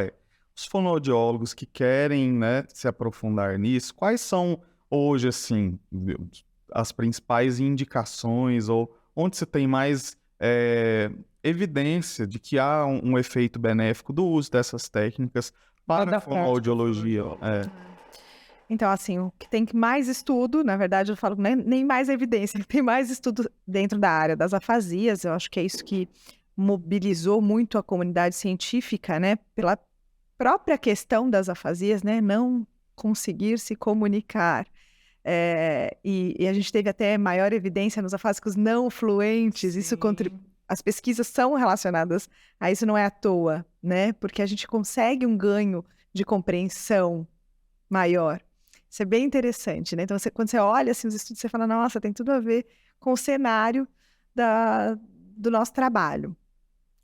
os fonoaudiólogos que querem, né, se aprofundar nisso, quais são hoje, assim, as principais indicações, ou onde você tem mais evidência de que há um efeito benéfico do uso dessas técnicas para a fonoaudiologia? Então, assim, o que tem mais estudo, na verdade, eu falo nem mais evidência, tem mais estudo dentro da área das afasias. Eu acho que é isso que mobilizou muito a comunidade científica, né, pela própria questão das afasias, né, não conseguir se comunicar. E a gente teve até maior evidência nos afásicos não fluentes. Sim. Isso as pesquisas são relacionadas a isso, não é à toa, né, porque a gente consegue um ganho de compreensão maior. Isso é bem interessante, né? Então, quando você olha assim, os estudos, você fala, nossa, tem tudo a ver com o cenário do nosso trabalho.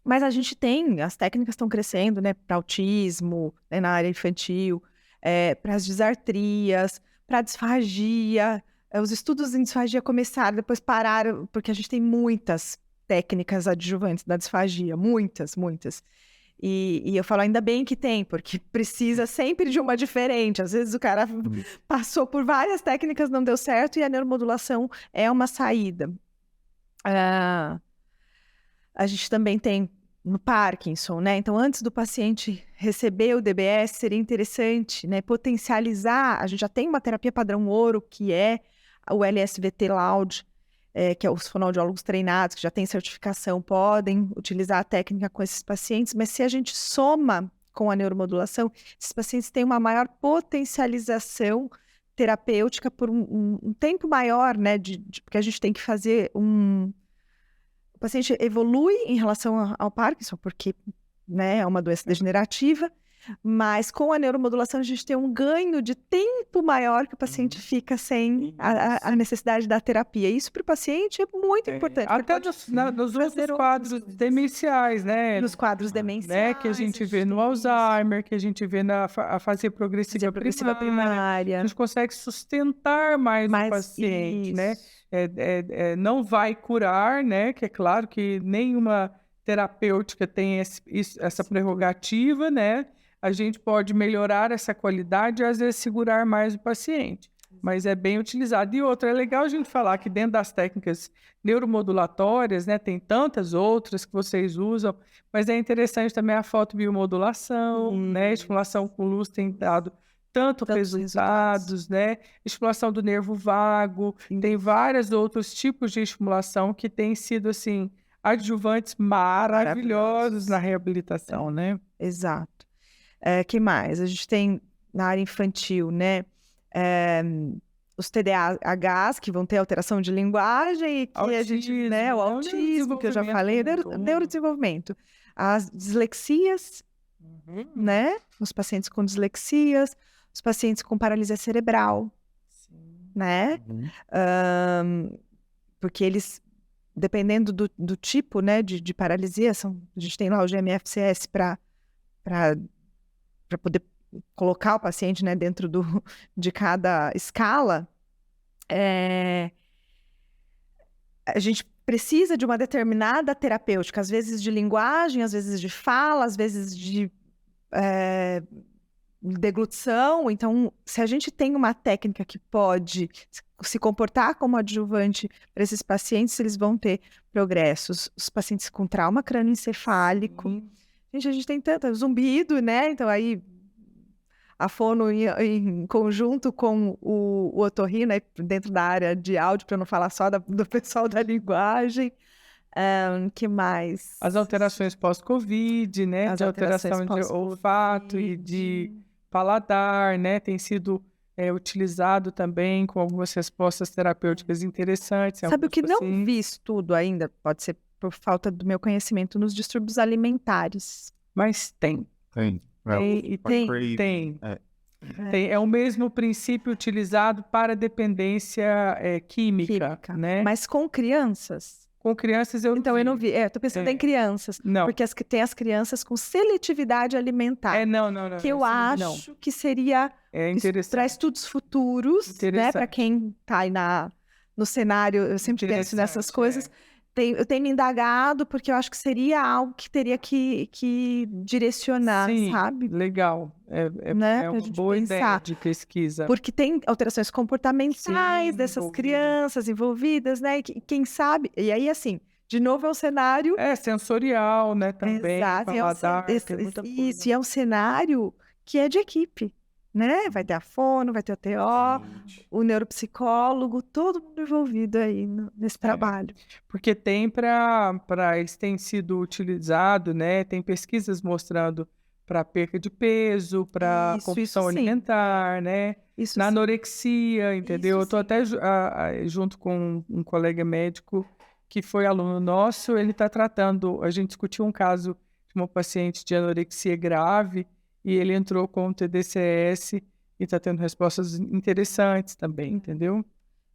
Mas a gente as técnicas estão crescendo, né? Para autismo, né, na área infantil, para as disartrias, para a disfagia. Os estudos em disfagia começaram, depois pararam, porque a gente tem muitas técnicas adjuvantes da disfagia, muitas. E eu falo, ainda bem que tem, porque precisa sempre de uma diferente. Às vezes o cara passou por várias técnicas, não deu certo, e a neuromodulação é uma saída. A gente também tem no Parkinson, né? Então, antes do paciente receber o DBS, seria interessante, né, potencializar. A gente já tem uma terapia padrão ouro, que é o LSVT Loud, que é os fonoaudiólogos treinados, que já têm certificação, podem utilizar a técnica com esses pacientes, mas se a gente soma com a neuromodulação, esses pacientes têm uma maior potencialização terapêutica por um tempo maior, né, porque a gente tem que fazer o paciente evolui em relação ao Parkinson, porque, né, é uma doença degenerativa, mas com a neuromodulação a gente tem um ganho de tempo maior que o paciente fica sem a necessidade da terapia. Isso para o paciente é muito importante. Até nos outros quadros demenciais, né? Nos quadros demenciais. Né? Que a gente vê no Alzheimer, que a gente vê na fase progressiva primária. A gente consegue sustentar mais o paciente, isso, né? Não vai curar, né? Que é claro que nenhuma terapêutica tem essa prerrogativa, né? A gente pode melhorar essa qualidade e, às vezes, segurar mais o paciente. Mas é bem utilizado. E outra, é legal a gente falar que dentro das técnicas neuromodulatórias, né, tem tantas outras que vocês usam, mas é interessante também a fotobiomodulação, né? Estimulação com luz tem dado tantos resultados, né? Estimulação do nervo vago, tem vários outros tipos de estimulação que têm sido, assim, adjuvantes maravilhosos na reabilitação, né? Exato. Que mais? A gente tem na área infantil, né? Os TDAHs, que vão ter alteração de linguagem, e que a gente, né? O autismo, que eu já falei, neurodesenvolvimento. As dislexias, né? Os pacientes com dislexias, os pacientes com paralisia cerebral, né? Porque eles, dependendo do tipo, né, de paralisia, a gente tem lá o GMFCS para poder colocar o paciente, né, dentro de cada escala. A gente precisa de uma determinada terapêutica, às vezes de linguagem, às vezes de fala, às vezes de deglutição. Então, se a gente tem uma técnica que pode se comportar como adjuvante para esses pacientes, eles vão ter progressos. Os pacientes com trauma crânioencefálico. Gente, a gente tem tanto zumbido, né? Então, aí a fono em conjunto com o otorrino, né? Dentro da área de áudio, para não falar só do pessoal da linguagem. Que mais? As alterações pós-Covid, né? As de alteração de olfato e de paladar, né? Tem sido utilizado também com algumas respostas terapêuticas interessantes. Sabe o que não vi estudo ainda? Pode ser por falta do meu conhecimento nos distúrbios alimentares. Mas tem. Tem. Tem. É o mesmo princípio utilizado para dependência química, né? Mas com crianças? Com crianças eu Então, eu não vi. Tô pensando em crianças. Não. Porque tem as crianças com seletividade alimentar. Não. Que eu acho que seria para estudos futuros, né? Para quem está aí no cenário, eu sempre penso nessas coisas. Eu tenho me indagado, porque eu acho que seria algo que teria que direcionar, sabe? Legal. Né? Uma boa ideia de pesquisa. Porque tem alterações comportamentais dessas crianças envolvidas, né? E quem sabe... E aí, assim, de novo é um cenário... sensorial, né? Também. Exato. Isso, e é um cenário que é de equipe, né? Vai ter a fono, vai ter o TO, o neuropsicólogo, todo mundo envolvido aí nesse trabalho. Porque tem isso tem sido utilizado, né? Tem pesquisas mostrando para perca de peso, para compulsão alimentar, né? Na anorexia, entendeu? Eu estou até junto com um colega médico que foi aluno nosso, ele está tratando, a gente discutiu um caso de uma paciente de anorexia grave, e ele entrou com o TDCS e está tendo respostas interessantes também, entendeu?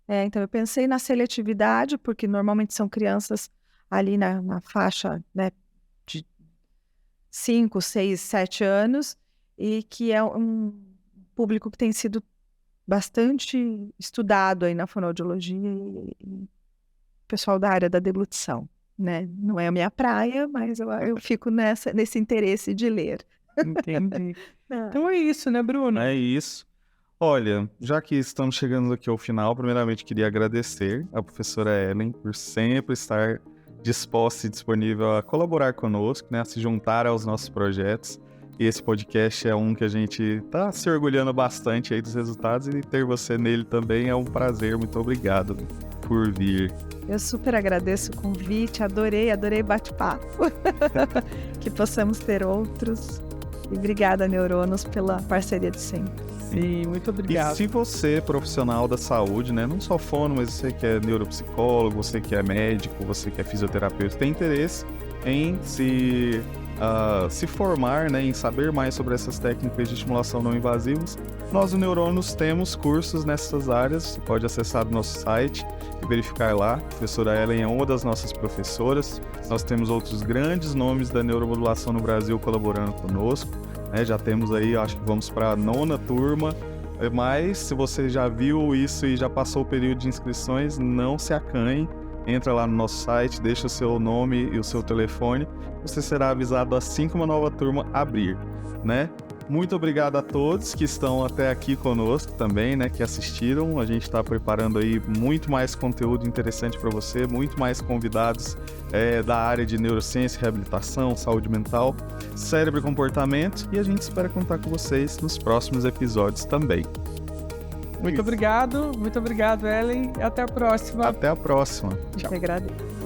Então eu pensei na seletividade, porque normalmente são crianças ali na faixa, né, de 5, 6, 7 anos, e que é um público que tem sido bastante estudado aí na fonoaudiologia e pessoal da área da deglutição, né? Não é a minha praia, mas eu fico nesse interesse de ler. Entendi. Então é isso, né, Bruno? É isso. Olha, já que estamos chegando aqui ao final, primeiramente queria agradecer à professora Ellen por sempre estar disposta e disponível a colaborar conosco, né, a se juntar aos nossos projetos. E esse podcast é um que a gente está se orgulhando bastante aí dos resultados, e ter você nele também é um prazer. Muito obrigado por vir. Eu super agradeço o convite, adorei bate-papo. Que possamos ter outros. E obrigada, Neuronos, pela parceria de sempre. Sim, muito obrigado. E se você, profissional da saúde, né, não só fono, mas você que é neuropsicólogo, você que é médico, você que é fisioterapeuta, tem interesse em se formar, né, em saber mais sobre essas técnicas de estimulação não invasivas, nós do Neuronos temos cursos nessas áreas. Você pode acessar o nosso site e verificar lá. A professora Ellen é uma das nossas professoras. Nós temos outros grandes nomes da neuromodulação no Brasil colaborando conosco, né? Já temos aí, acho que vamos para a 9ª turma, mas se você já viu isso e já passou o período de inscrições, não se acanhe. Entra lá no nosso site, deixa o seu nome e o seu telefone. Você será avisado assim que uma nova turma abrir, né? Muito obrigado a todos que estão até aqui conosco também, né? Que assistiram. A gente está preparando aí muito mais conteúdo interessante para você, muito mais convidados da área de neurociência, reabilitação, saúde mental, cérebro e comportamento. E a gente espera contar com vocês nos próximos episódios também. Muito obrigado, Ellen. Até a próxima. Até a próxima. Tchau. Eu que agradeço.